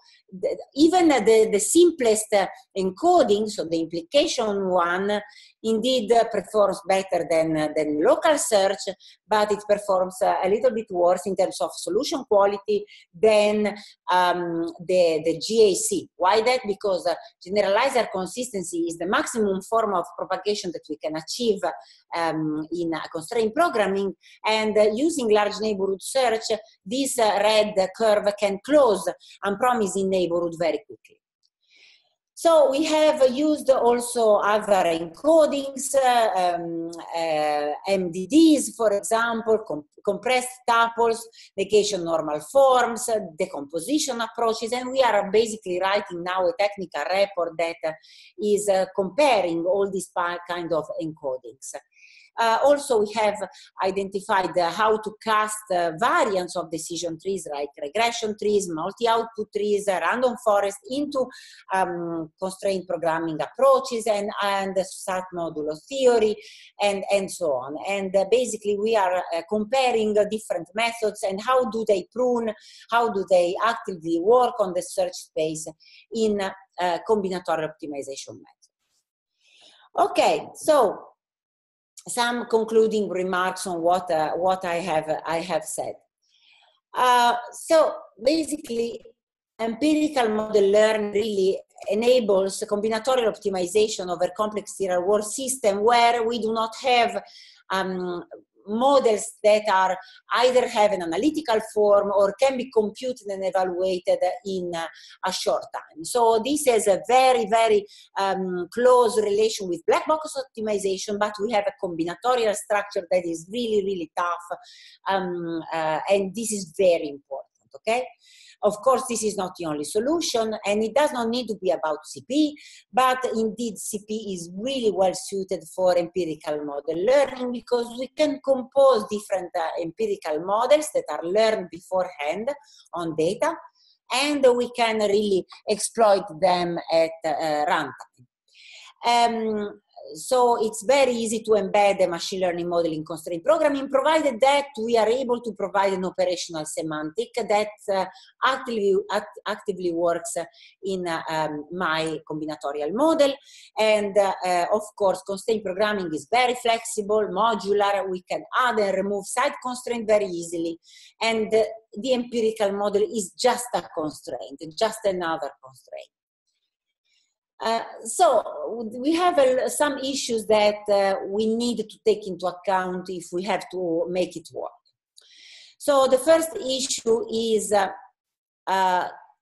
Speaker 2: even the simplest encoding, so the implication one, indeed performs better than local search, but it performs a little bit worse in terms of solution quality than the GAC. Why that? Because generalizer consistency is the maximum form of propagation that we can achieve in constraint programming, and using large neighborhood search, this red curve can close unpromising neighborhood very quickly. So we have used also other encodings, MDDs, for example, compressed tuples, negation normal forms, decomposition approaches, and we are basically writing now a technical report that is comparing all these kind of encodings. Also, we have identified how to cast variants of decision trees, like regression trees, multi-output trees, random forest, into constraint programming approaches and SAT modulo theory, and so on. And basically, we are comparing different methods and how do they prune, how do they actively work on the search space in combinatorial optimization methods. Okay, so some concluding remarks on what I have said. So basically, empirical model learning really enables combinatorial optimization over complex real world system where we do not have models that are either have an analytical form or can be computed and evaluated in a short time. So this has a very, very close relation with black box optimization, but we have a combinatorial structure that is really, really tough, and this is very important, okay? Of course, this is not the only solution, and it does not need to be about CP, but indeed CP is really well suited for empirical model learning because we can compose different empirical models that are learned beforehand on data, and we can really exploit them at runtime. So it's very easy to embed a machine learning model in constraint programming, provided that we are able to provide an operational semantic that actively works in my combinatorial model. And of course, constraint programming is very flexible, modular. We can add and remove side constraint very easily. And the empirical model is just a constraint, just another constraint. So we have some issues that we need to take into account if we have to make it work. So the first issue is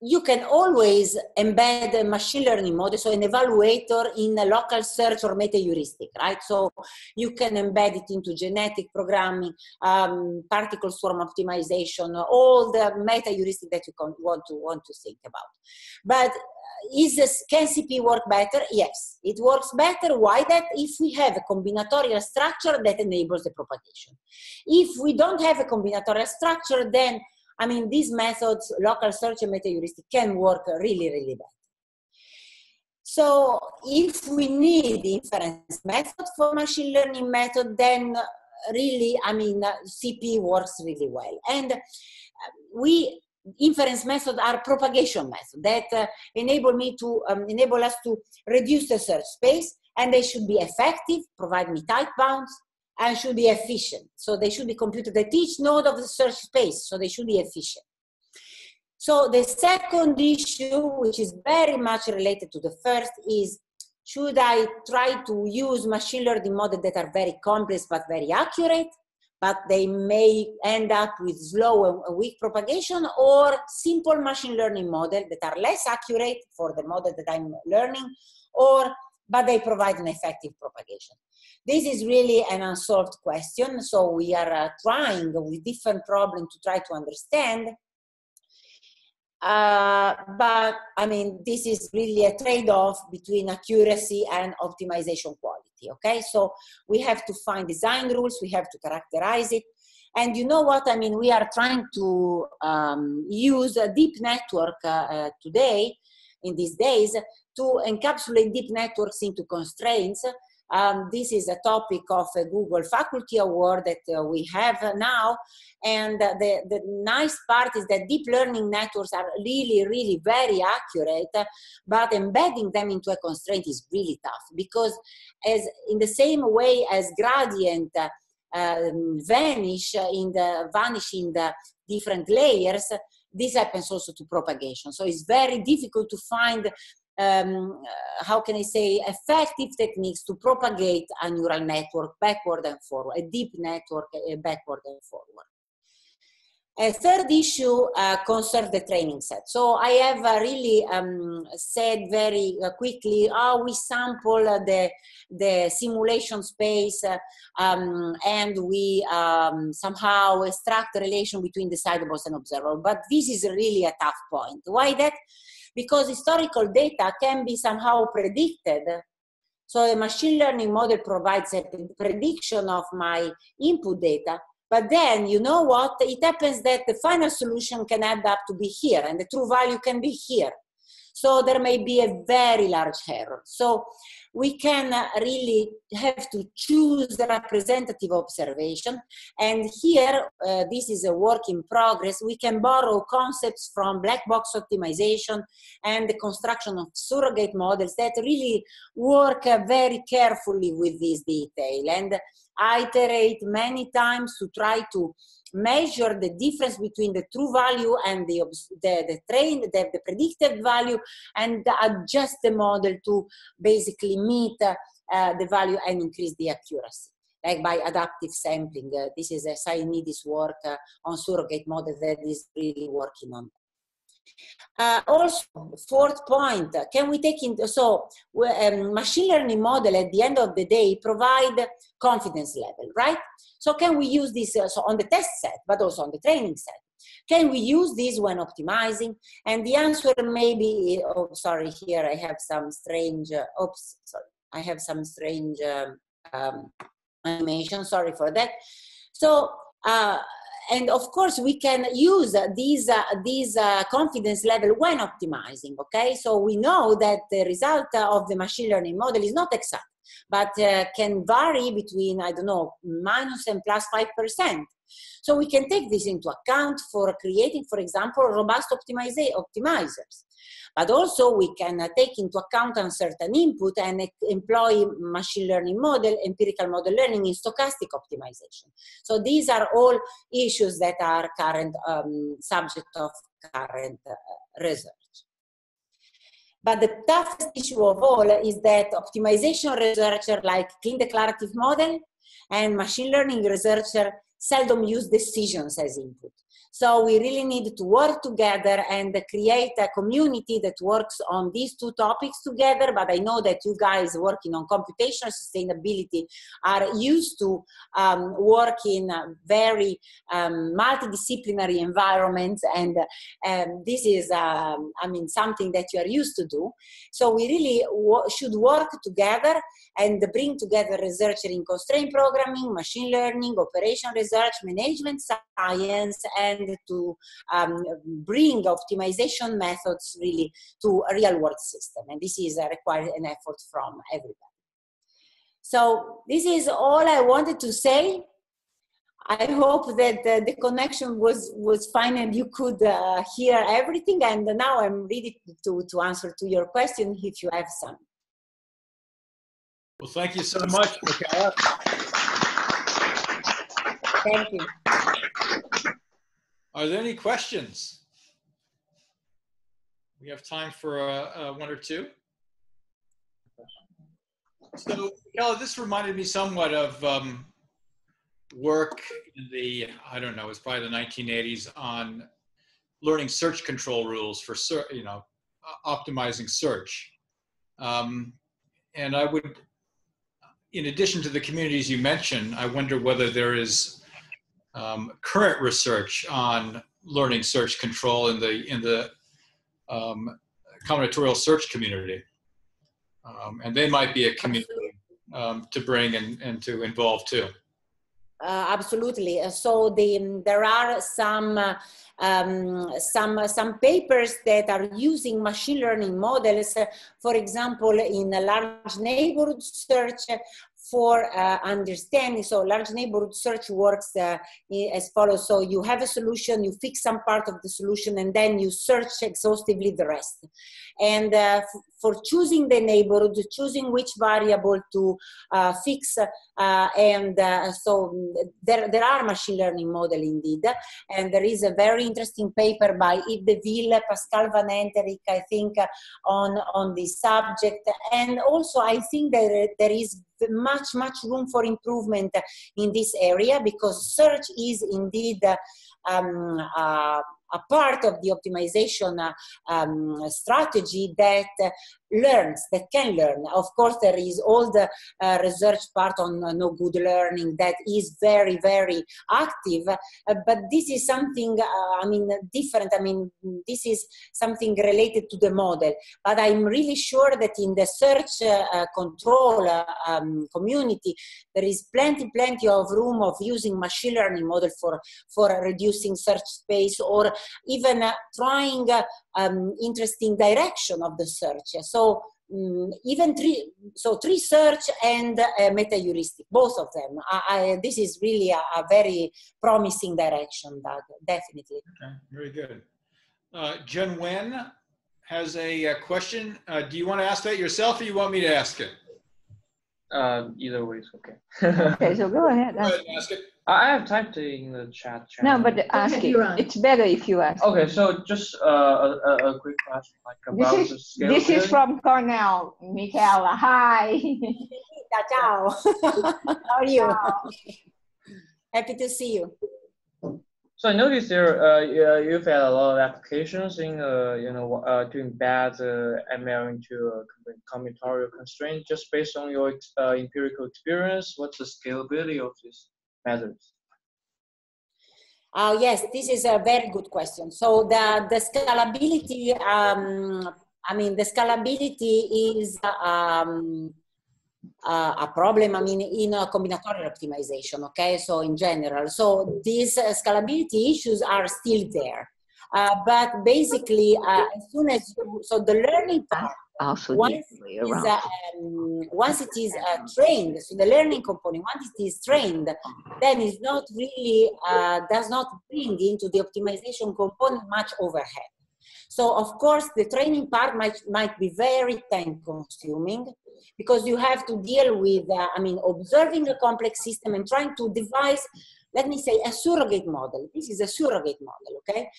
Speaker 2: you can always embed a machine learning model, so an evaluator in a local search or meta heuristic, right? So you can embed it into genetic programming, particle swarm optimization, all the meta heuristic that you want to think about. But can CP work better? Yes, it works better. Why that? If we have a combinatorial structure that enables the propagation. If we don't have a combinatorial structure, then I mean, these methods, local search and meta heuristic, can work really, really better. So if we need inference method for machine learning method, then really, I mean, CP works really well. And inference methods are propagation methods that enable us to reduce the search space, and they should be effective, provide me tight bounds, and should be efficient. So they should be computed at each node of the search space, so they should be efficient. So the second issue, which is very much related to the first, is should I try to use machine learning models that are very complex but very accurate, but they may end up with slow and weak propagation, or simple machine learning models that are less accurate for the model that I'm learning, but they provide an effective propagation? This is really an unsolved question, so we are trying with different problems to try to understand. But I mean, this is really a trade-off between accuracy and optimization quality, okay? So we have to find design rules, we have to characterize it. And you know what, I mean, we are trying to use a deep network today, in these days, to encapsulate deep networks into constraints. This is a topic of a Google Faculty Award that we have now. And the nice part is that deep learning networks are really, really very accurate, but embedding them into a constraint is really tough, because as in the same way as gradient vanish in the different layers, this happens also to propagation. So it's very difficult to find how can I say, effective techniques to propagate a neural network backward and forward, a deep network backward and forward. A third issue concerns the training set. So I have really said very quickly, we sample the simulation space and we somehow extract the relation between decibels and observable. But this is really a tough point. Why that? Because historical data can be somehow predicted. So a machine learning model provides a prediction of my input data, but then you know what? It happens that the final solution can end up to be here and the true value can be here. So there may be a very large error. So we can really have to choose the representative observation. And here, this is a work in progress. We can borrow concepts from black box optimization and the construction of surrogate models that really work very carefully with this detail and iterate many times to try to measure the difference between the true value and the predicted value, and adjust the model to basically meet the value and increase the accuracy, like by adaptive sampling. This is a Cyanidis work on surrogate model that is really working on. Also, fourth point, can we take into, so machine learning model at the end of the day provide confidence level, right? So can we use this so on the test set, but also on the training set? Can we use this when optimizing? And the answer may be, oh, sorry, here I have some strange, oops, sorry, I have some strange animation, sorry for that. So, and of course, we can use these confidence level when optimizing, okay? So we know that the result of the machine learning model is not exact, but can vary between, I don't know, minus and plus 5%. So we can take this into account for creating, for example, robust optimizers. But also we can take into account uncertain input and employ machine learning model, empirical model learning in stochastic optimization. So these are all issues that are current subject of current research. But the toughest issue of all is that optimization researcher like clean declarative model and machine learning researcher seldom use decisions as input. So we really need to work together and create a community that works on these two topics together. But I know that you guys working on computational sustainability are used to work in very multidisciplinary environments, and this is, I mean, something that you are used to do. So we really should work together and bring together researchers in constraint programming, machine learning, operation research, management science, and to bring optimization methods really to a real world system. And this is requires an effort from everybody. So this is all I wanted to say. I hope that the connection was fine and you could hear everything. And now I'm ready to answer to your question if you have some.
Speaker 1: Well, thank you so much, Michela.
Speaker 2: Thank you.
Speaker 1: Are there any questions? We have time for one or two. So, Michela, this reminded me somewhat of work in the, I don't know, it's probably the 1980s on learning search control rules for, optimizing search. And I would, in addition to the communities you mentioned, I wonder whether there is current research on learning search control in the combinatorial search community. And they might be a community to bring and to involve too.
Speaker 2: Absolutely. So there are some papers that are using machine learning models, for example, in a large neighborhood search for understanding. So large neighborhood search works as follows. So you have a solution, you fix some part of the solution, and then you search exhaustively the rest. And for choosing the neighborhood, choosing which variable to fix, so there are machine learning models indeed. And there is a very interesting paper by Yves Deville, Pascal Van Enterich, I think, on this subject. And also I think that there is much room for improvement in this area, because search is indeed a part of the optimization strategy that can learn. Of course, there is all the research part on no good learning that is very active, but this is something, different. This is something related to the model, but I'm really sure that in the search control community, there is plenty of room of using machine learning model for reducing search space, or even trying interesting direction of the search. So even tree search and meta heuristic, both of them. This is really a very promising direction, Doug, definitely.
Speaker 1: Okay, very good. Jen Wen has a question. Do you want to ask that yourself, or you want me to ask it?
Speaker 3: Either way is okay.
Speaker 4: Okay, so go ahead.
Speaker 1: Go ahead and ask it.
Speaker 3: I have typed it in the chat.
Speaker 4: No, but ask it. It's better if you ask.
Speaker 3: Okay, so just a quick question, like about the scalability.
Speaker 4: This is from Cornell, Michela. Hi.
Speaker 2: Ciao. How are you? Happy to see you.
Speaker 3: So I noticed there you've had a lot of applications in to embed ML into a combinatorial constraint just based on your empirical experience. What's the scalability of these methods?
Speaker 2: Yes, this is a very good question. So the scalability, the scalability is a problem, in a combinatorial optimization, okay? So in general, so these scalability issues are still there. But basically, as soon as so the learning part, once it is trained, so the learning component, once it is trained, then it's not really, does not bring into the optimization component much overhead. So of course, the training part might be very time consuming, because you have to deal with, observing a complex system and trying to devise, let me say, a surrogate model. This is a surrogate model, okay?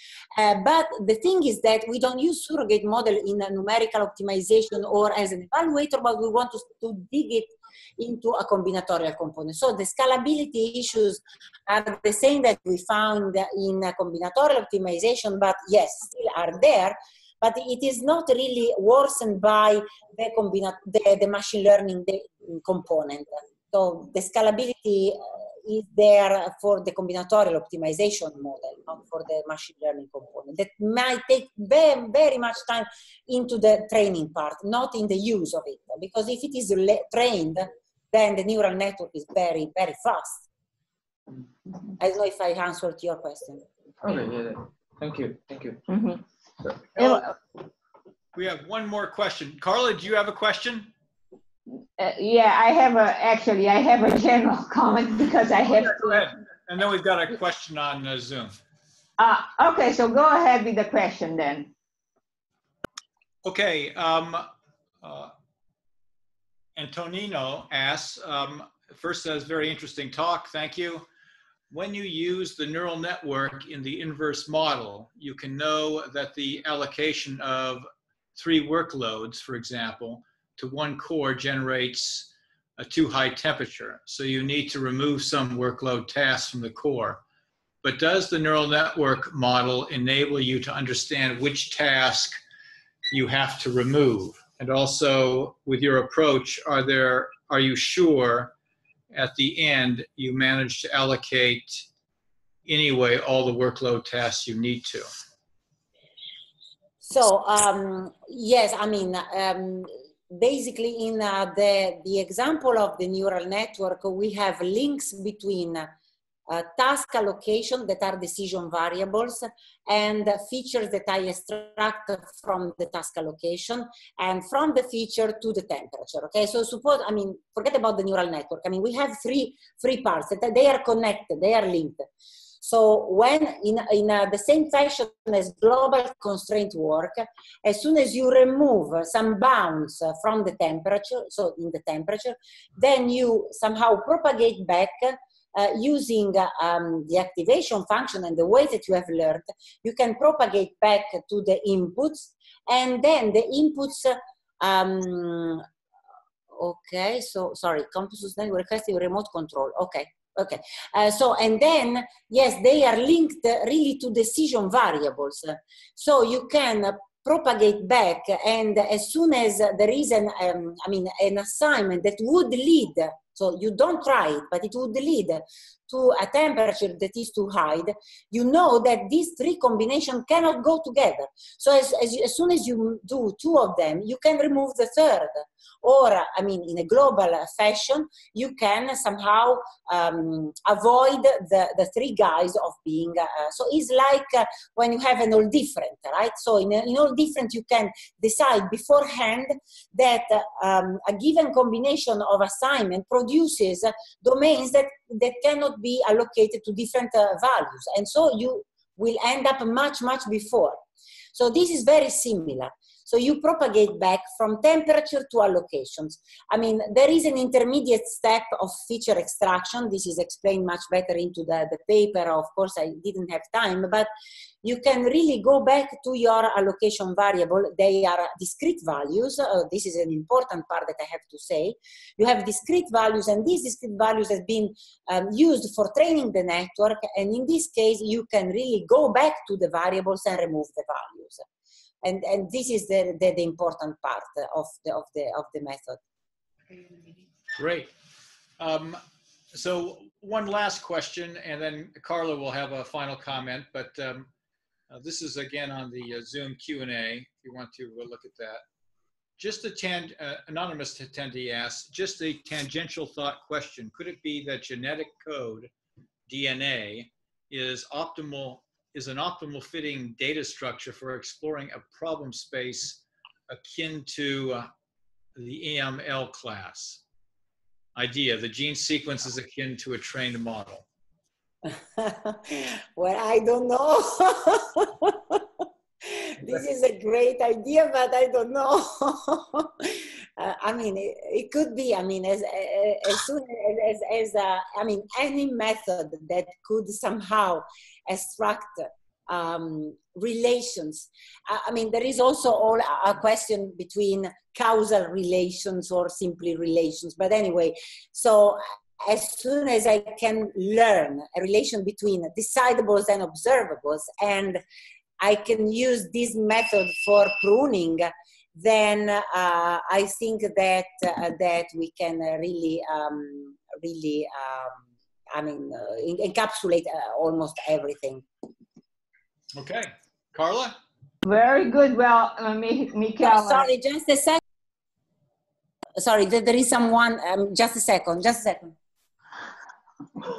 Speaker 2: But the thing is that we don't use surrogate model in a numerical optimization or as an evaluator, but we want to dig it into a combinatorial component. So the scalability issues are the same that we found in a combinatorial optimization, but yes, still are there. But it is not really worsened by the machine learning component. So the scalability is there for the combinatorial optimization model, not for the machine learning component. That might take very much time into the training part, not in the use of it. Because if it is trained, then the neural network is very fast. I don't know if I answered your question.
Speaker 3: Okay, yeah. Thank you.
Speaker 4: Mm-hmm.
Speaker 1: We have one more question. Carla, do you have a question?
Speaker 4: Yeah, I have a general comment, because I have
Speaker 1: Go ahead. And then we've got a question on Zoom.
Speaker 4: Okay, so go ahead with the question then.
Speaker 1: Okay. Antonino asks, first says, very interesting talk, thank you. When you use the neural network in the inverse model, you can know that the allocation of 3 workloads, for example, to one core generates a too high temperature. So you need to remove some workload tasks from the core. But does the neural network model enable you to understand which task you have to remove? And also, with your approach, are you sure at the end you manage to allocate anyway all the workload tasks you need to?
Speaker 2: So yes, I mean, basically in the example of the neural network, we have links between task allocation that are decision variables and features that I extract from the task allocation and from the feature to the temperature. Okay, so suppose, I mean, forget about the neural network. I mean, we have three parts that they are connected, they are linked. So when in the same fashion as global constraint work, as soon as you remove some bounds from the temperature, so in the temperature, then you somehow propagate back using the activation function and the way that you have learned, you can propagate back to the inputs, and then the inputs, okay, so sorry, Campus then requesting remote control, okay. Okay, so and then, yes, they are linked really to decision variables. So you can propagate back, and as soon as there is an assignment that would lead, so you don't try it, but it would lead to a temperature that is too high, you know that these 3 combinations cannot go together. So as soon as you do 2 of them, you can remove the 3rd. Or, I mean, in a global fashion, you can somehow avoid the 3 guys of being, so it's like when you have an all different, right? So in all different, you can decide beforehand that a given combination of assignment produces domains that cannot be allocated to different values. And so you will end up much before. So this is very similar. So you propagate back from temperature to allocations. I mean, there is an intermediate step of feature extraction. This is explained much better into the paper. Of course, I didn't have time, but you can really go back to your allocation variable. They are discrete values. This is an important part that I have to say. You have discrete values, and these discrete values have been used for training the network. And in this case, you can really go back to the variables and remove the values. And this is the important part of the method.
Speaker 1: Great. So one last question, and then Carla will have a final comment. But this is again on the Zoom Q&A. If you want to look at that, just anonymous attendee asks, just a tangential thought question: could it be that genetic code, DNA, is an optimal fitting data structure for exploring a problem space akin to the EML class idea? The gene sequence is akin to a trained model.
Speaker 2: Well, I don't know. This is a great idea, but I don't know. I mean, it could be. I mean, as soon as I mean, any method that could somehow extract relations. I mean, there is also a question between causal relations or simply relations. But anyway, so as soon as I can learn a relation between decidables and observables, and I can use this method for pruning, then I think that we can really, encapsulate almost everything.
Speaker 1: Okay, Carla?
Speaker 4: Very good. Well, Michela.
Speaker 2: Sorry, just a second. Sorry, there is someone, just a second.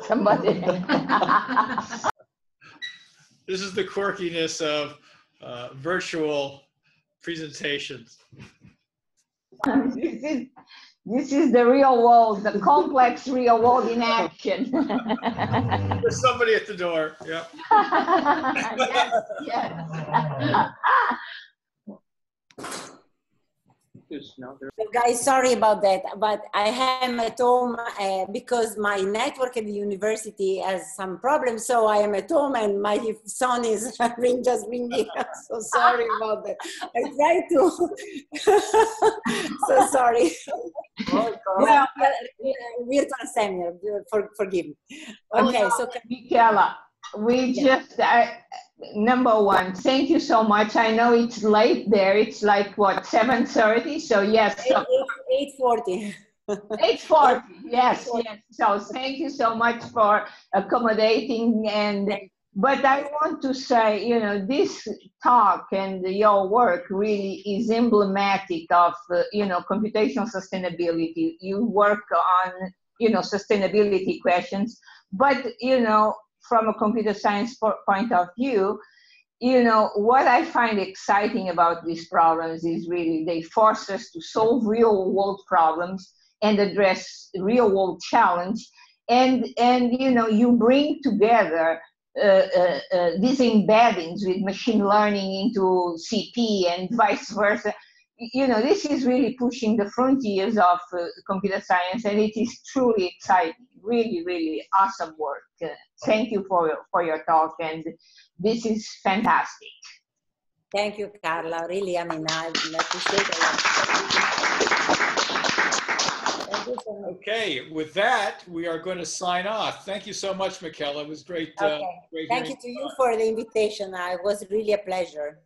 Speaker 4: Somebody.
Speaker 1: This is the quirkiness of virtual presentations.
Speaker 4: This is the real world, the complex real world in action.
Speaker 1: There's somebody at the door. Yeah.
Speaker 4: Yes, yes.
Speaker 2: So guys, sorry about that, but I am at home because my network at the university has some problems. So I am at home and my son is just ringing. So sorry about that. I try to. So sorry. Well, virtual seminar. Forgive me. Okay, so
Speaker 4: Michela, we just number one, thank you so much. I know it's late there. It's like what, 7:30? So yes.
Speaker 2: 8:40.
Speaker 4: 8:40. Yes, yes. So thank you so much for accommodating. But I want to say, you know, this talk and your work really is emblematic of, you know, computational sustainability. You work on, you know, sustainability questions, but, you know, from a computer science point of view, you know, what I find exciting about these problems is really they force us to solve real world problems and address real world challenge. And you know, you bring together these embeddings with machine learning into CP and vice versa. You know, this is really pushing the frontiers of computer science, and it is truly exciting. Really, really awesome work. Thank you for your talk, and this is fantastic.
Speaker 2: Thank you, Carla. Really, I mean, I appreciate it. Thank you so much.
Speaker 1: Okay, with that, we are going to sign off. Thank you so much, Michela. It was great.
Speaker 2: Okay.
Speaker 1: Great
Speaker 2: Thank you to you for the invitation. It was really a pleasure.